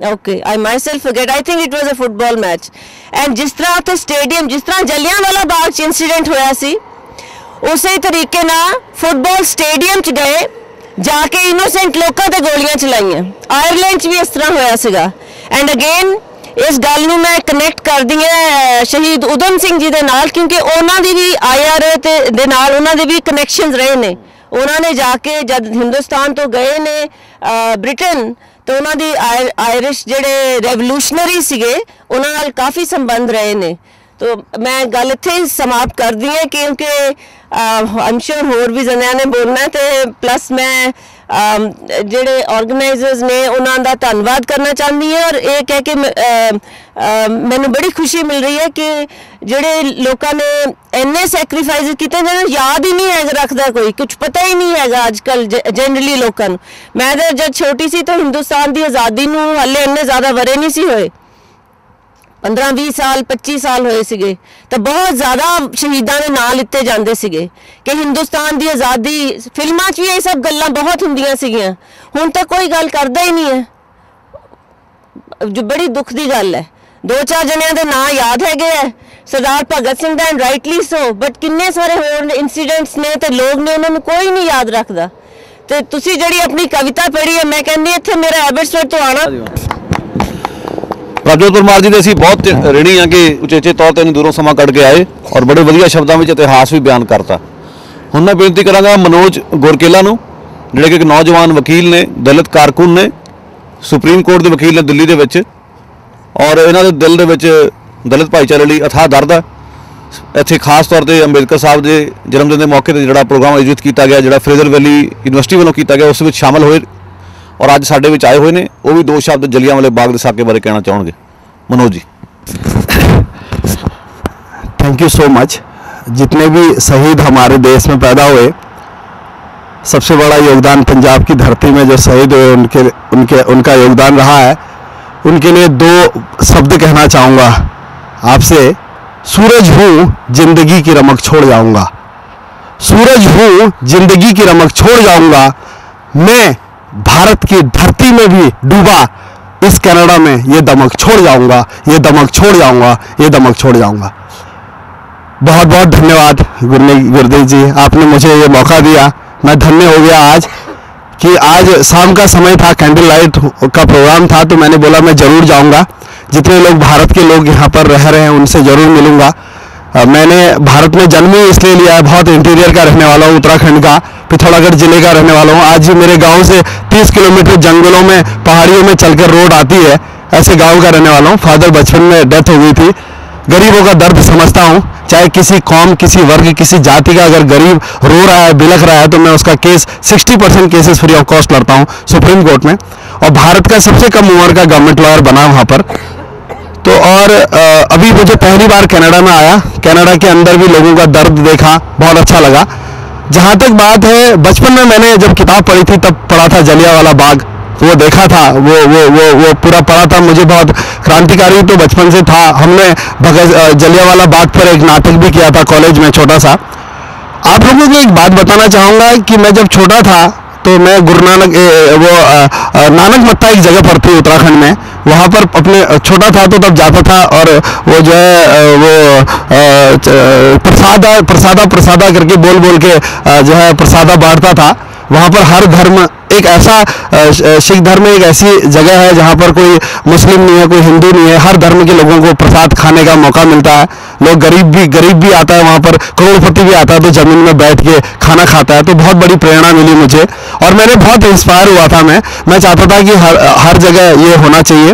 Okay, I myself forget. I think it was a football match. And जिस तरह उत्थे stadium, जिस तरह जलियांवाला बाग च incident होया सी, उसे तरीके ना football stadium च गए, जाके इनोसेंट लोगों ते गोलियां चलाइयां। आयरलैंड च भी इस तरह होया सीगा। एंड अगेन इस गल नूं मैं कनैक्ट कर दी है शहीद उधम सिंह जी दे नाल, क्योंकि उन्हां दी भी IRA ते दे नाल उन्हां दे भी कनैक्शनस रहे ने। उन्होंने जाके जब हिंदुस्तान तो गए ने ब्रिटेन, तो उन्हां दी आयरिश जेडे रेवोल्यूशनरी सीगे उन्हां नाल काफ़ी संबंध रहे ने। तो मैं गल इत्थे ही समाप्त कर दी है, क्योंकि आई एम श्योर होर भी जनिया ने बोलना, तो प्लस मैं ਜਿਹੜੇ ਆਰਗੇਨਾਈਜ਼ਰਸ ਨੇ ਉਹਨਾਂ ਦਾ ਧੰਨਵਾਦ ਕਰਨਾ ਚਾਹੁੰਦੀ ਹਾਂ। ਔਰ ਇਹ ਕਹਿ ਕੇ ਮੈਨੂੰ ਬੜੀ ਖੁਸ਼ੀ ਮਿਲ ਰਹੀ ਹੈ ਕਿ ਜਿਹੜੇ ਲੋਕਾਂ ਨੇ ਇੰਨੇ ਸੈਕਰੀਫਾਈਸ ਕੀਤੇ ਜਿਹਨਾਂ ਯਾਦ ਹੀ ਨਹੀਂ ਹੈ ਰੱਖਦਾ, ਕੋਈ ਕੁਝ ਪਤਾ ਹੀ ਨਹੀਂ ਹੈਗਾ ਅੱਜ ਕੱਲ੍ਹ ਜਨਰਲੀ ਲੋਕਾਂ ਨੂੰ। ਮੈਂ ਤਾਂ ਜਦ ਛੋਟੀ ਸੀ ਤਾਂ ਹਿੰਦੁਸਤਾਨ ਦੀ ਆਜ਼ਾਦੀ ਨੂੰ ਹਾਲੇ ਇੰਨੇ ਜ਼ਿਆਦਾ ਵਰੇ ਨਹੀਂ ਸੀ ਹੋਏ, 15-20 ਸਾਲ 25 ਸਾਲ ਹੋਏ ਸੀਗੇ, ਤਾਂ ਬਹੁਤ ਜ਼ਿਆਦਾ ਸ਼ਹੀਦਾਂ ਦੇ ਨਾਂ ਲਿੱਤੇ ਜਾਂਦੇ ਸੀਗੇ ਕਿ ਹਿੰਦੁਸਤਾਨ ਦੀ ਆਜ਼ਾਦੀ। ਫਿਲਮਾਂ 'ਚ ਵੀ ਇਹ ਸਭ ਗੱਲਾਂ ਬਹੁਤ ਹੁੰਦੀਆਂ ਸੀਗੀਆਂ, ਹੁਣ ਤਾਂ ਕੋਈ ਗੱਲ ਕਰਦਾ ਹੀ ਨਹੀਂ ਹੈ, ਜੋ ਬੜੀ ਦੁੱਖ ਦੀ ਗੱਲ ਹੈ। 2-4 ਜਣਿਆਂ ਦੇ ਨਾਂ ਯਾਦ ਹੈਗੇ ਹੈ, ਸਰਦਾਰ ਭਗਤ ਸਿੰਘ ਦਾ, ਐਂਡ ਰਾਈਟਲੀ ਸੋ, ਬਟ ਕਿੰਨੇ ਸਾਰੇ ਹੋਰ ਇੰਸੀਡੈਂਟਸ ਨੇ ਤੇ ਲੋਕ ਨੇ ਉਹਨਾਂ ਨੂੰ ਕੋਈ ਨਹੀਂ ਯਾਦ ਰੱਖਦਾ। ਤੇ ਤੁਸੀਂ ਜਿਹੜੀ ਆਪਣੀ ਕਵਿਤਾ ਪੜ੍ਹੀ ਹੈ, ਮੈਂ ਕਹਿੰਦੀ ਇੱਥੇ ਮੇਰਾ ਐਬਰਸਫੋਰਡ ਤੋਂ ਆਉਣਾ। ਪ੍ਰਭਜੋਤ ਪਰਮਾਰ ਜੀ ਦੇ ਅਸੀਂ ਬਹੁਤ ਰਿਣੀ ਹਾਂ ਕਿ ਉਚੇਚੇ ਤੌਰ ਤੇ ਇਹਨੂੰ ਦੂਰੋਂ ਸਮਾਂ ਕੱਢ ਕੇ ਆਏ ਔਰ ਬੜੇ ਵਧੀਆ ਸ਼ਬਦਾਂ ਵਿੱਚ ਇਤਿਹਾਸ ਵੀ ਬਿਆਨ ਕਰਤਾ। ਹੁਣ ਮੈਂ ਬੇਨਤੀ ਕਰਾਂਗਾ ਮਨੋਜ ਗੋਰਕੇਲਾ ਨੂੰ, ਜਿਹੜੇ ਕਿ ਇੱਕ ਨੌਜਵਾਨ ਵਕੀਲ ਨੇ, ਦਲਿਤ ਕਾਰਕੁਨ ਨੇ, ਸੁਪਰੀਮ ਕੋਰਟ ਦੇ ਵਕੀਲ ਨੇ ਦਿੱਲੀ ਦੇ ਵਿੱਚ, ਔਰ ਇਹਨਾਂ ਦੇ ਦਿਲ ਦੇ ਵਿੱਚ ਦਲਿਤ ਭਾਈਚਾਰੇ ਲਈ ਅਥਾਹ ਦਰਦ ਹੈ। ਇੱਥੇ ਖਾਸ ਤੌਰ ਤੇ ਅੰਬੇਦਕਰ ਸਾਹਿਬ ਦੇ ਜਨਮ ਦਿਨ ਦੇ ਮੌਕੇ ਤੇ ਜਿਹੜਾ ਪ੍ਰੋਗਰਾਮ ਆਯੋਜਿਤ ਕੀਤਾ ਗਿਆ, ਜਿਹੜਾ ਫਰੇਜ਼ਰ ਵੈਲੀ ਯੂਨੀਵਰਸਿਟੀ ਵੱਲੋਂ ਕੀਤਾ ਗਿਆ, ਉਸ ਵਿੱਚ ਸ਼ਾਮਲ ਹੋਏ ਔਰ ਅੱਜ ਸਾਡੇ ਵਿੱਚ ਆਏ ਹੋਏ ਨੇ। ਉਹ ਵੀ 2 ਸ਼ਬਦ ਜਲਿਆਂਵਾਲੇ ਬਾਗ ਦੇ ਸਾਕੇ ਬਾਰੇ ਕਹਿਣਾ ਚਾਹਣਗੇ। Manoj ji. Thank you so much. जितने भी शहीद हमारे देश में पैदा हुए, सबसे बड़ा योगदान पंजाब की धरती में जो शहीद हुए उनका योगदान रहा है। उनके लिए 2 शब्द कहना चाहूँगा आपसे। सूरज हूँ, जिंदगी की रमक छोड़ जाऊँगा। सूरज हूँ, जिंदगी की रमक छोड़ जाऊँगा। मैं भारत की धरती में भी डूबा, इस कनाडा में ये दमक छोड़ जाऊंगा, ये दमक छोड़ जाऊंगा, ये दमक छोड़ जाऊंगा। बहुत बहुत धन्यवाद गुरदेव जी, आपने मुझे ये मौका दिया। मैं धन्य हो गया आज कि आज शाम का समय था, कैंडल लाइट का प्रोग्राम था, तो मैंने बोला मैं ज़रूर जाऊंगा। जितने लोग भारत के लोग यहाँ पर रह रहे हैं उनसे ज़रूर मिलूंगा। मैंने भारत में जन्म ही इसलिए लिया है, बहुत इंटीरियर का रहने वाला हूँ, उत्तराखंड का पिथौरागढ़ जिले का रहने वाला हूँ। आज मेरे गांव से 30 किलोमीटर जंगलों में, पहाड़ियों में चलकर रोड आती है, ऐसे गांव का रहने वाला हूँ। फादर बचपन में डेथ हो गई थी। गरीबों का दर्द समझता हूँ, चाहे किसी कौम, किसी वर्ग, किसी जाति का अगर गरीब रो रहा है, बिलख रहा है, तो मैं उसका case 60% cases free of cost लड़ता हूँ सुप्रीम कोर्ट में। और भारत का सबसे कम उम्र का गवर्नमेंट लॉयर बना वहाँ पर। तो और अभी मुझे पहली बार कनाडा में आया, कनाडा के अंदर भी लोगों का दर्द देखा, बहुत अच्छा लगा। जहाँ तक बात है, बचपन में मैंने जब किताब पढ़ी थी तब पढ़ा था जलियांवाला बाग, वो देखा था, वो पूरा पढ़ा था। मुझे बहुत क्रांतिकारी तो बचपन से था। हमने जलियांवाला बाग पर एक नाटक भी किया था कॉलेज में, छोटा सा। आप लोगों को एक बात बताना चाहूँगा कि मैं जब छोटा था तो मैं गुरु नानक नानक मत्ता एक जगह पर थी उत्तराखंड में, वहाँ पर अपने छोटा था तो तब जाता था और वो जो है वो प्रसादा करके बोल के जो है प्रसादा बांटता था। वहाँ पर हर धर्म एक ऐसा सिख धर्म एक ऐसी जगह है जहाँ पर कोई मुस्लिम नहीं है, कोई हिंदू नहीं है, हर धर्म के लोगों को प्रसाद खाने का मौका मिलता है। लोग गरीब भी आता है वहाँ पर, करोड़पति भी आता है तो ज़मीन में बैठ के खाना खाता है। तो बहुत बड़ी प्रेरणा मिली मुझे और मैंने बहुत इंस्पायर हुआ था। मैं चाहता था कि हर जगह ये होना चाहिए।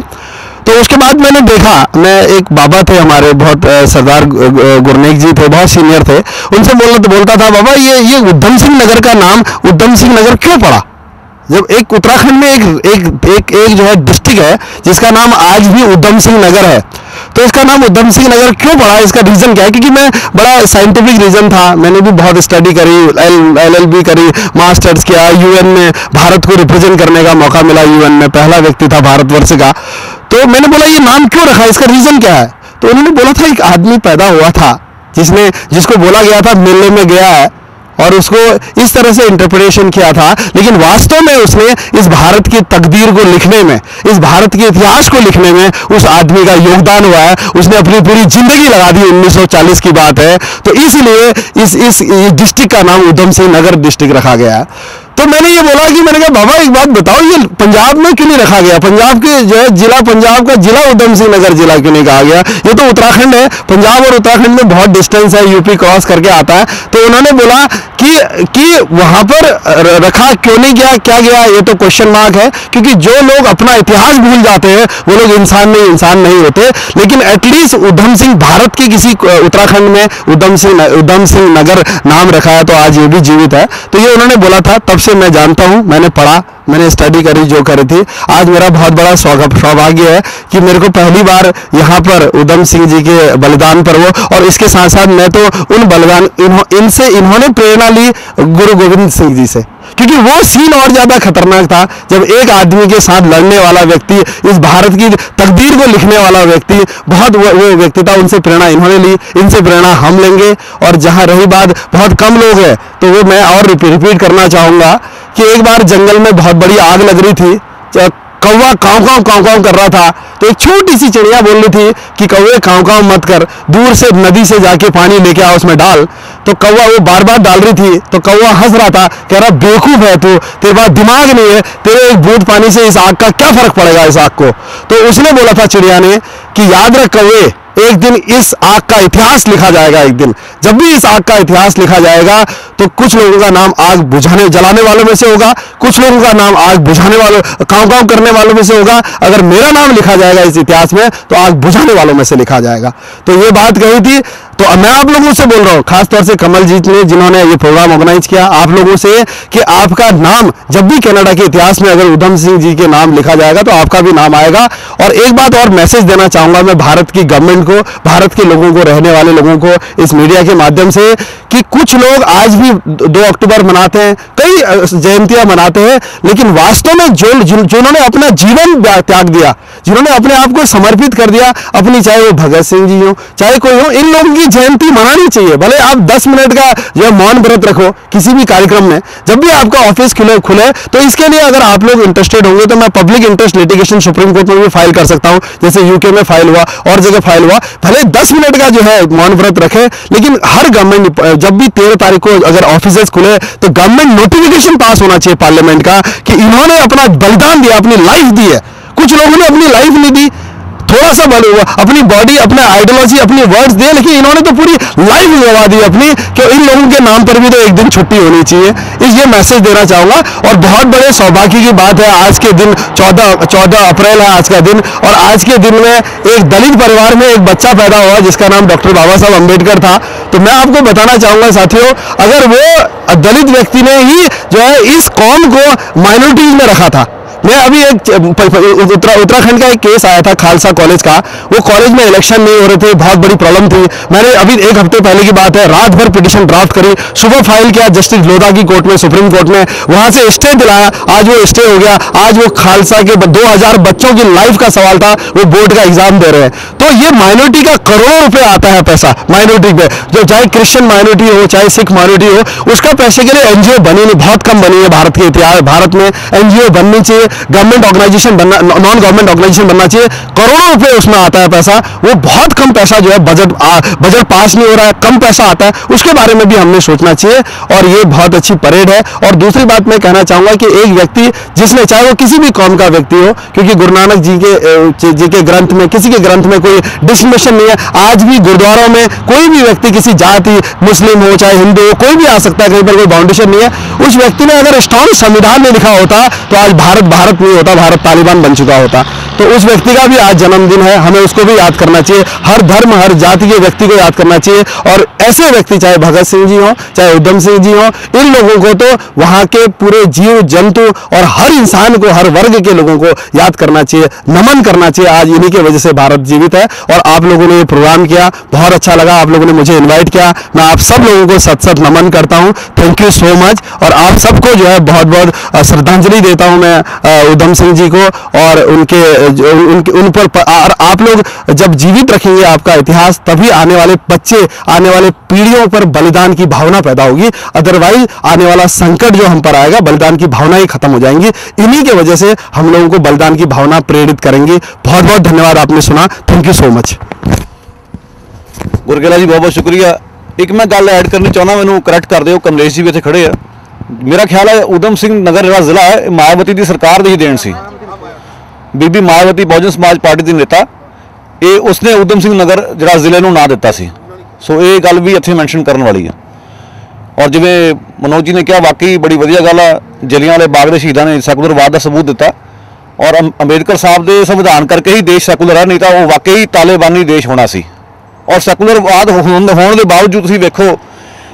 तो उसके बाद मैंने देखा, मैं एक बाबा थे हमारे, बहुत सरदार गुरनेक जी थे, बहुत सीनियर थे, उनसे बोलता था बाबा ये उधम सिंह नगर का नाम उधम सिंह नगर क्यों पड़ा? जब एक उत्तराखंड में एक जो है डिस्ट्रिक्ट है जिसका नाम आज भी उधम सिंह नगर है, तो इसका नाम उधम सिंह नगर क्यों पड़ा? इसका रीज़न क्या है? क्योंकि मैं बड़ा साइंटिफिक रीज़न था, मैंने भी बहुत स्टडी करी, LLB करी, मास्टर्स किया, UN में भारत को रिप्रेजेंट करने का मौका मिला, UN में पहला व्यक्ति था भारतवर्ष का। तो मैंने बोला ये नाम क्यों रखा, इसका रीज़न क्या है? तो उन्होंने बोला था एक आदमी पैदा हुआ था जिसको बोला गया था मिलने में गया है और उसको इस तरह से इंटरप्रिटेशन किया था, लेकिन वास्तव में उसने इस भारत की तकदीर को लिखने में, इस भारत के इतिहास को लिखने में उस आदमी का योगदान हुआ है। उसने अपनी पूरी जिंदगी लगा दी, 1940 की बात है। तो इसलिए इस डिस्ट्रिक्ट का नाम उधम सिंह नगर डिस्ट्रिक्ट रखा गया है। तो मैंने कहा बाबा एक बात बताओ, ये पंजाब में क्यों नहीं रखा गया? पंजाब के जो है जिला, पंजाब का जिला उधम सिंह नगर जिला क्यों नहीं कहा गया? ये तो उत्तराखंड है, पंजाब और उत्तराखंड में बहुत डिस्टेंस है, यूपी क्रॉस करके आता है। तो उन्होंने बोला कि वहां पर रखा क्यों नहीं गया, क्या गया, ये तो क्वेश्चन मार्क है। क्योंकि जो लोग अपना इतिहास भूल जाते हैं वो लोग इंसान नहीं होते। लेकिन एटलीस्ट उधम सिंह, भारत के किसी उत्तराखंड में उधम सिंह नगर नाम रखा है, तो आज ये भी जीवित है। तो ये उन्होंने बोला था, तब से मैं जानता हूं, मैंने पढ़ा, मैंने स्टडी करी जो करी थी। आज मेरा बहुत बड़ा सौभाग्य है कि मेरे को पहली बार यहाँ पर उधम सिंह जी के बलिदान पर्व, और इसके साथ साथ मैं तो उन बलिदान इन्होंने प्रेरणा ली गुरु गोविंद सिंह जी से, क्योंकि वो सीन और ज्यादा खतरनाक था जब एक आदमी के साथ लड़ने वाला व्यक्ति, इस भारत की तकदीर को लिखने वाला व्यक्ति, बहुत वो व्यक्ति था, उनसे प्रेरणा इन्होंने ली, इनसे प्रेरणा हम लेंगे। और जहां रही बात बहुत कम लोग हैं, तो वो मैं और रिपीट करना चाहूंगा कि एक बार जंगल में बहुत बड़ी आग लग रही थी, कौवा काँव कर रहा था, तो एक छोटी सी चिड़िया बोल रही थी कि कौवे काँव मत कर, दूर से नदी से जाके पानी लेके आ उसमें डाल। तो कौवा वो बार बार डाल रही थी, तो कौवा हंस रहा था, कह रहा बेवकूफ है तू, तेरे पास दिमाग नहीं है, तेरे एक बूंद पानी से इस आग का क्या फर्क पड़ेगा इस आग को। तो उसने बोला था चिड़िया ने कि याद रख कौवे, एक दिन इस आग का इतिहास लिखा जाएगा। एक दिन जब भी इस आग का इतिहास लिखा जाएगा तो कुछ लोगों का नाम आग जलाने वालों में से होगा, कुछ लोगों का नाम आग बुझाने वालों, काँव करने वालों में से होगा। अगर मेरा नाम लिखा जाएगा इस इतिहास में तो आग बुझाने वालों में से लिखा जाएगा। तो ये बात कही थी। तो मैं आप लोगों से बोल रहा हूँ, खासतौर से कमल जी ने जिन्होंने ये प्रोग्राम ऑर्गेनाइज किया, आप लोगों से कि आपका नाम जब भी कनाडा के इतिहास में अगर उधम सिंह जी के नाम लिखा जाएगा तो आपका भी नाम आएगा। और एक बात और मैसेज देना चाहूंगा मैं भारत की गवर्नमेंट को, भारत के लोगों को, रहने वाले लोगों को, इस मीडिया के माध्यम से, कि कुछ लोग आज भी 2 अक्टूबर मनाते हैं, कई जयंतियां मनाते हैं, लेकिन वास्तव में जिन्होंने अपना जीवन त्याग दिया, जिन्होंने अपने आप को समर्पित कर दिया अपनी, चाहे वो भगत सिंह जी हो, चाहे कोई हो, इन लोगों की जयंती मनानी चाहिए। भले आप 10 मिनट का जो मौन व्रत रखो किसी भी कार्यक्रम में, जब भी आपका ऑफिस खुले तो इसके लिए अगर आप लोग इंटरेस्टेड होंगे तो मैं public interest litigation supreme court में भी फाइल कर सकता हूं, जैसे यूके में फाइल हुआ और जगह फाइल हुआ। भले 10 मिनट का जो है मौन व्रत रखे, लेकिन हर गवर्नमेंट जब भी 13 तारीख को अगर ऑफिसेस खुले तो गवर्नमेंट नोटिफिकेशन पास होना चाहिए पार्लियामेंट का कि इन्होंने अपना बलिदान दिया, अपनी लाइफ दी है। कुछ लोगों ने अपनी लाइफ नहीं दी, थोड़ा सा बल हुआ, अपनी बॉडी, अपना आइडियोलॉजी, अपनी वर्ड्स दिए, लेकिन इन्होंने तो पूरी लाइफ गवा दी अपनी, कि इन लोगों के नाम पर भी तो एक दिन छुट्टी होनी चाहिए। ये मैसेज देना चाहूंगा। और बहुत बड़े सौभाग्य की बात है, आज के दिन 14 अप्रैल है आज का दिन, और आज के दिन में एक दलित परिवार में एक बच्चा पैदा हुआ जिसका नाम डॉक्टर बाबा साहब अम्बेडकर था। तो मैं आपको बताना चाहूंगा साथियों, अगर वो दलित व्यक्ति ने ही जो है इस कौम को माइनॉरिटीज में रखा था, मैं अभी एक उत्तराखंड का एक केस आया था खालसा कॉलेज का, वो कॉलेज में इलेक्शन नहीं हो रहे थे, बहुत बड़ी प्रॉब्लम थी। मैंने अभी 1 हफ्ते पहले की बात है, रात भर पिटिशन ड्राफ्ट करी, सुबह फाइल किया जस्टिस लोधा की कोर्ट में, सुप्रीम कोर्ट में, वहां से स्टे दिलाया, आज वो स्टे हो गया। आज वो खालसा के 2000 बच्चों की लाइफ का सवाल था, वो बोर्ड का एग्जाम दे रहे हैं। तो ये माइनॉरिटी का करोड़ों रुपए आता है पैसा माइनॉरिटी पे, जो चाहे क्रिश्चियन माइनॉरिटी हो चाहे सिख माइनॉरिटी हो, उसका पैसे के लिए एनजीओ बनी नहीं, बहुत कम बनी है भारत के इतिहास। भारत में एनजीओ बननी चाहिए, गवर्नमेंट ऑर्गेनाइजेशन बनना, नॉन गवर्नमेंट ऑर्गेनाइजेशन बनना चाहिए। करोड़ों रुपए उसमें आता है पैसा, वो बहुत कम पैसा जो है, बजट पास नहीं हो रहा है, कम पैसा आता है, उसके बारे में भी हमने सोचना चाहिए। और ये बहुत अच्छी परेड है। और दूसरी बात मैं कहना चाहूंगा कि एक व्यक्ति जिसने, चाहे वो किसी भी कौम का व्यक्ति हो, क्योंकि गुरु नानक जी के ग्रंथ में, किसी के ग्रंथ में कोई डिस्क्रिमिनेशन नहीं है। आज भी गुरुद्वारों में कोई भी व्यक्ति, किसी जाति, मुस्लिम हो चाहे हिंदू हो, कोई भी आ सकता है, कहीं पर कोई बाउंडेशन नहीं है। उस व्यक्ति ने अगर स्ट्रॉन्ग संविधान में लिखा होता तो आज भारत नहीं होता, भारत तालिबान बन चुका होता। तो उस व्यक्ति का भी आज जन्मदिन है, हमें उसको भी याद करना चाहिए। हर धर्म हर जाति के व्यक्ति को याद करना चाहिए। और ऐसे व्यक्ति, चाहे भगत सिंह जी हो चाहे उधम सिंह जी हो, इन लोगों को तो वहां के पूरे जीव जंतु और हर इंसान को, हर वर्ग के लोगों को याद करना चाहिए, नमन करना चाहिए। आज इन्हीं की वजह से भारत जीवित है। और आप लोगों ने ये प्रोग्राम किया, बहुत अच्छा लगा, आप लोगों ने मुझे इन्वाइट किया, मैं आप सब लोगों को सत नमन करता हूँ। Thank you so much. और आप सबको जो है बहुत बहुत श्रद्धांजलि देता हूँ मैं उधम सिंह जी को, और उन पर। और आप लोग जब जीवित रखेंगे आपका इतिहास, तभी आने वाले बच्चे, आने वाले पीढ़ियों पर बलिदान की भावना पैदा होगी। अदरवाइज आने वाला संकट जो हम पर आएगा, बलिदान की भावना ही खत्म हो जाएंगी। इन्हीं के वजह से हम लोगों को बलिदान की भावना प्रेरित करेंगी। बहुत बहुत धन्यवाद, आपने सुना। Thank you so much. Gurgela ji बहुत बहुत शुक्रिया। एक मैं गल ऐड करनी चाहना, मैनू करैक्ट कर दो, कमलेश जी भी इत्थे खड़े आ। मेरा ख्याल है उधम सिंह नगर जिहड़ा जिला है, मायावती की सरकार की ही देन सी। बीबी मायावती बहुजन समाज पार्टी की नेता, ये उसने उधम सिंह नगर जिहड़ा जिले नूं ना दिता सी। सो ये गल भी इत्थे मैंशन करन वाली है। और जिवें मनोज जी ने कहा, वाकई बड़ी वधिया गल आ, जलियांवाले बाग के शहीदां ने सैकुलरवाद का सबूत दिता। और अंबेडकर साहब के संविधान करके ही देश सैकुलर है, नहीं तो वो वाकई तालिबानी देश होना सी। और सैकुलरवाद होने के बावजूद तुसीं वेखो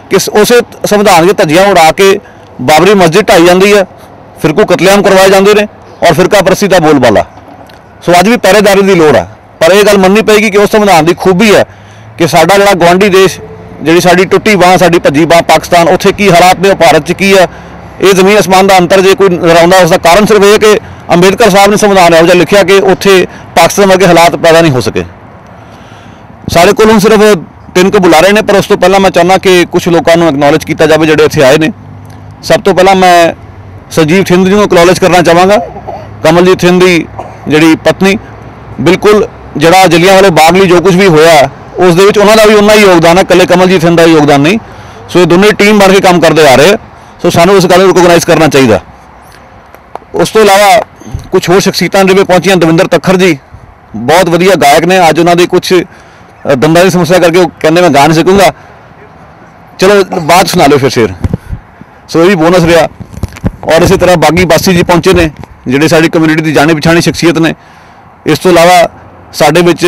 कि उस संविधान के धज्जियां उड़ा के बाबरी मस्जिद ढाई जाती है, फिरकू कतलेआम करवाए जाते हैं और फिरका परस्ती का बोलबाला। सो अज भी पहरेदारी की लोड़ है। पर यह गल मननी पेगी कि उस संविधान की खूबी है कि साडा जिहड़ा गुआढ़ी देश, जिहड़ी साडी टुट्टी बांह, साडी भज्जी बांह पाकिस्तान, उत्थे की हालात ने, भारत च की है, ये जमीन आसमान का अंतर जे कोई नजर आउंदा, उसका कारण सिर्फ यह कि अंबेडकर साहब ने संविधान इहो जिहा लिखिया कि उत्थे पाकिस्तान वर्गे हालात पैदा नहीं हो सके। सारे को हम सिर्फ 3 को बुला रहे हैं, पर उस तो पहला मैं चाहना कि कुछ लोगों को एक्नॉलेज किया जाए जिहड़े इत्थे आए ने। सब तो पहला मैं संजीव थिंद जी को एक्नॉलेज करना चाहांगा, कमलजीत थिंद की जिहड़ी पत्नी। बिल्कुल जिहड़ा जलियांवाले बाग लई जो कुछ भी होया उस दे विच उन्हां दा भी उन्ना ही योगदान है, कल्ले कमलजीत थिंद दा योगदान नहीं। सो ये दोनों टीम बन के काम करते आ रहे हैं। सो सानू इस गल नूं रिकॉगनाइज करना चाहिए। उस तो इलावा कुछ होर शख्सियतां जिवें पहुंचियां, दविंदर तखर जी बहुत वधिया गायक ने। अज उन्हां दी कुछ दंदां की समस्या करके वो कहते मैं गा नहीं सकूँगा, चलो बाद सुना लो फिर शेर। सो ये भी बोनस रहा। और इसी तरह बागी बासी जी पहुंचे ने, जिहड़े साडी कम्यूनिटी की जानी पछाणी शख्सियत ने। इस तो इलावा साडे विच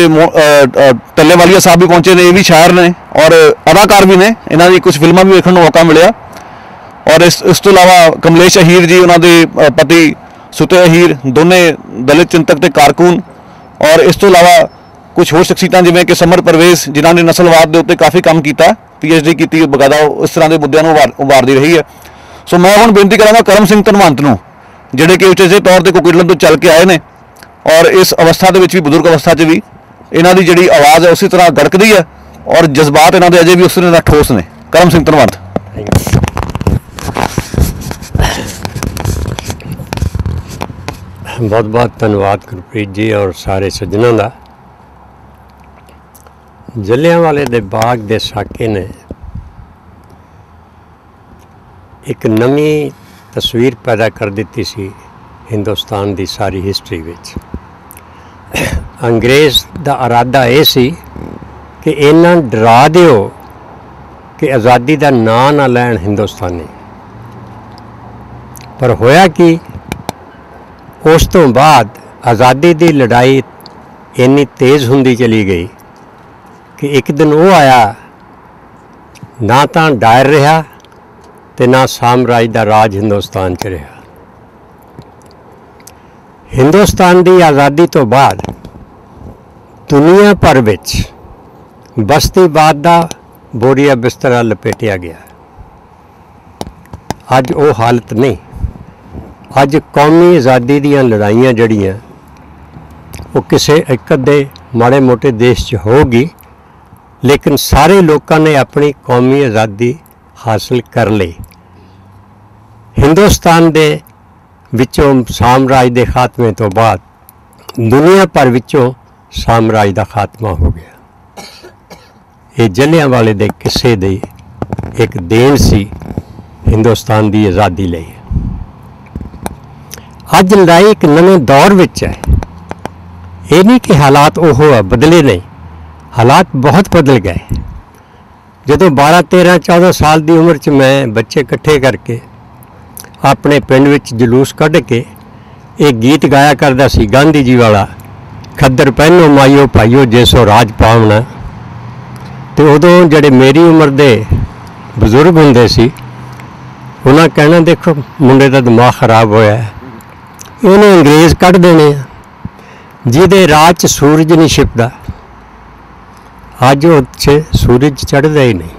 टल्लेवालिया साहब भी पहुंचे ने, ये भी शायर ने और अदाकार भी ने, इन्हां दी कुछ फिल्मां भी वेखण नूं मौका मिलिया। और इस तो इलावा कमलेश अहीर जी, उन्हां दे पति सुते अहीर, दोने दलित चिंतक ते कारकून। और इस तो इलावा कुछ होर शख्सियतां जिवें कि समर परवेज, जिन्हां ने नस्लवाद के उत्ते काफ़ी काम किया, PhD की, बकायदा इस तरह के मुद्दों उभारती रही है। सो मैं हुण बेनती करांगा करम सिंह धनवंत नूं, जिहड़े कि उचेचे तौर पर कुकिडलन तो चल के आए ने और इस अवस्था के भी, बुजुर्ग अवस्था भी इन्हां दी जिहड़ी आवाज़ है उसी तरह गड़कदी है और जज्बात इन्हां दे अजे भी उस तरह ठोस ने। करम सिंह धनवंत। बहुत बहुत धन्यवाद गुरप्रीत जी और सारे सज्जनों का। जलियांवाले दे बाग दे साके ने एक नवी तस्वीर पैदा कर दी सी हिंदुस्तान की सारी हिस्टरी विच। अंग्रेज़ दा इरादा ये सी कि इन्ना डरा दिओ कि आज़ादी का नां ना लैन हिंदुस्तानी। पर होया कि उस तो बाद आज़ादी की लड़ाई इन्नी तेज़ हुंदी चली गई कि एक दिन वो आया, ना तो डायर रहा तो ना साम्राज का राज हिंदुस्तान च रहा। हिंदुस्तान की आज़ादी तो बाद दुनिया भर विच बस्तीवाद का बोरिया बिस्तरा लपेटिया गया। अज वो हालत नहीं। अज कौमी आज़ादी दीयां लड़ाइयां जड़ियां वो किसी एक अद्धे माड़े मोटे देश च होगी, लेकिन सारे लोगों ने अपनी कौमी आज़ादी हासिल कर ली। हिंदुस्तान दे विचों साम्राज के खात्मे तो बाद दुनिया भर विचों साम्राज का खात्मा हो गया। ये जलियांवाले दे किस्से दी एक देन सी हिंदुस्तान की आज़ादी लई। अज लड़ाई एक नवे दौर विच है। ये नहीं कि हालात वो बदले नहीं, हालात बहुत बदल गए। जदों 12, 13, 14 साल की उम्र च मैं बच्चे इकट्ठे करके अपने पिंड विच जलूस कढ़ के एक गीत गाया करदा सी गांधी जी वाला, खद्दर पहनो माइयो भाइयो जैसो राज पावना। तो उदों जड़े मेरी उम्र के बजुर्ग हुंदे सी उन्हें कहना देखो मुंडे का दिमाग खराब होया है, इन्हें अंग्रेज़ कढ़ देने जिहदे राह च सूरज नहीं छिपदा। अज उत्थे सूरज चढ़दा ही नहीं।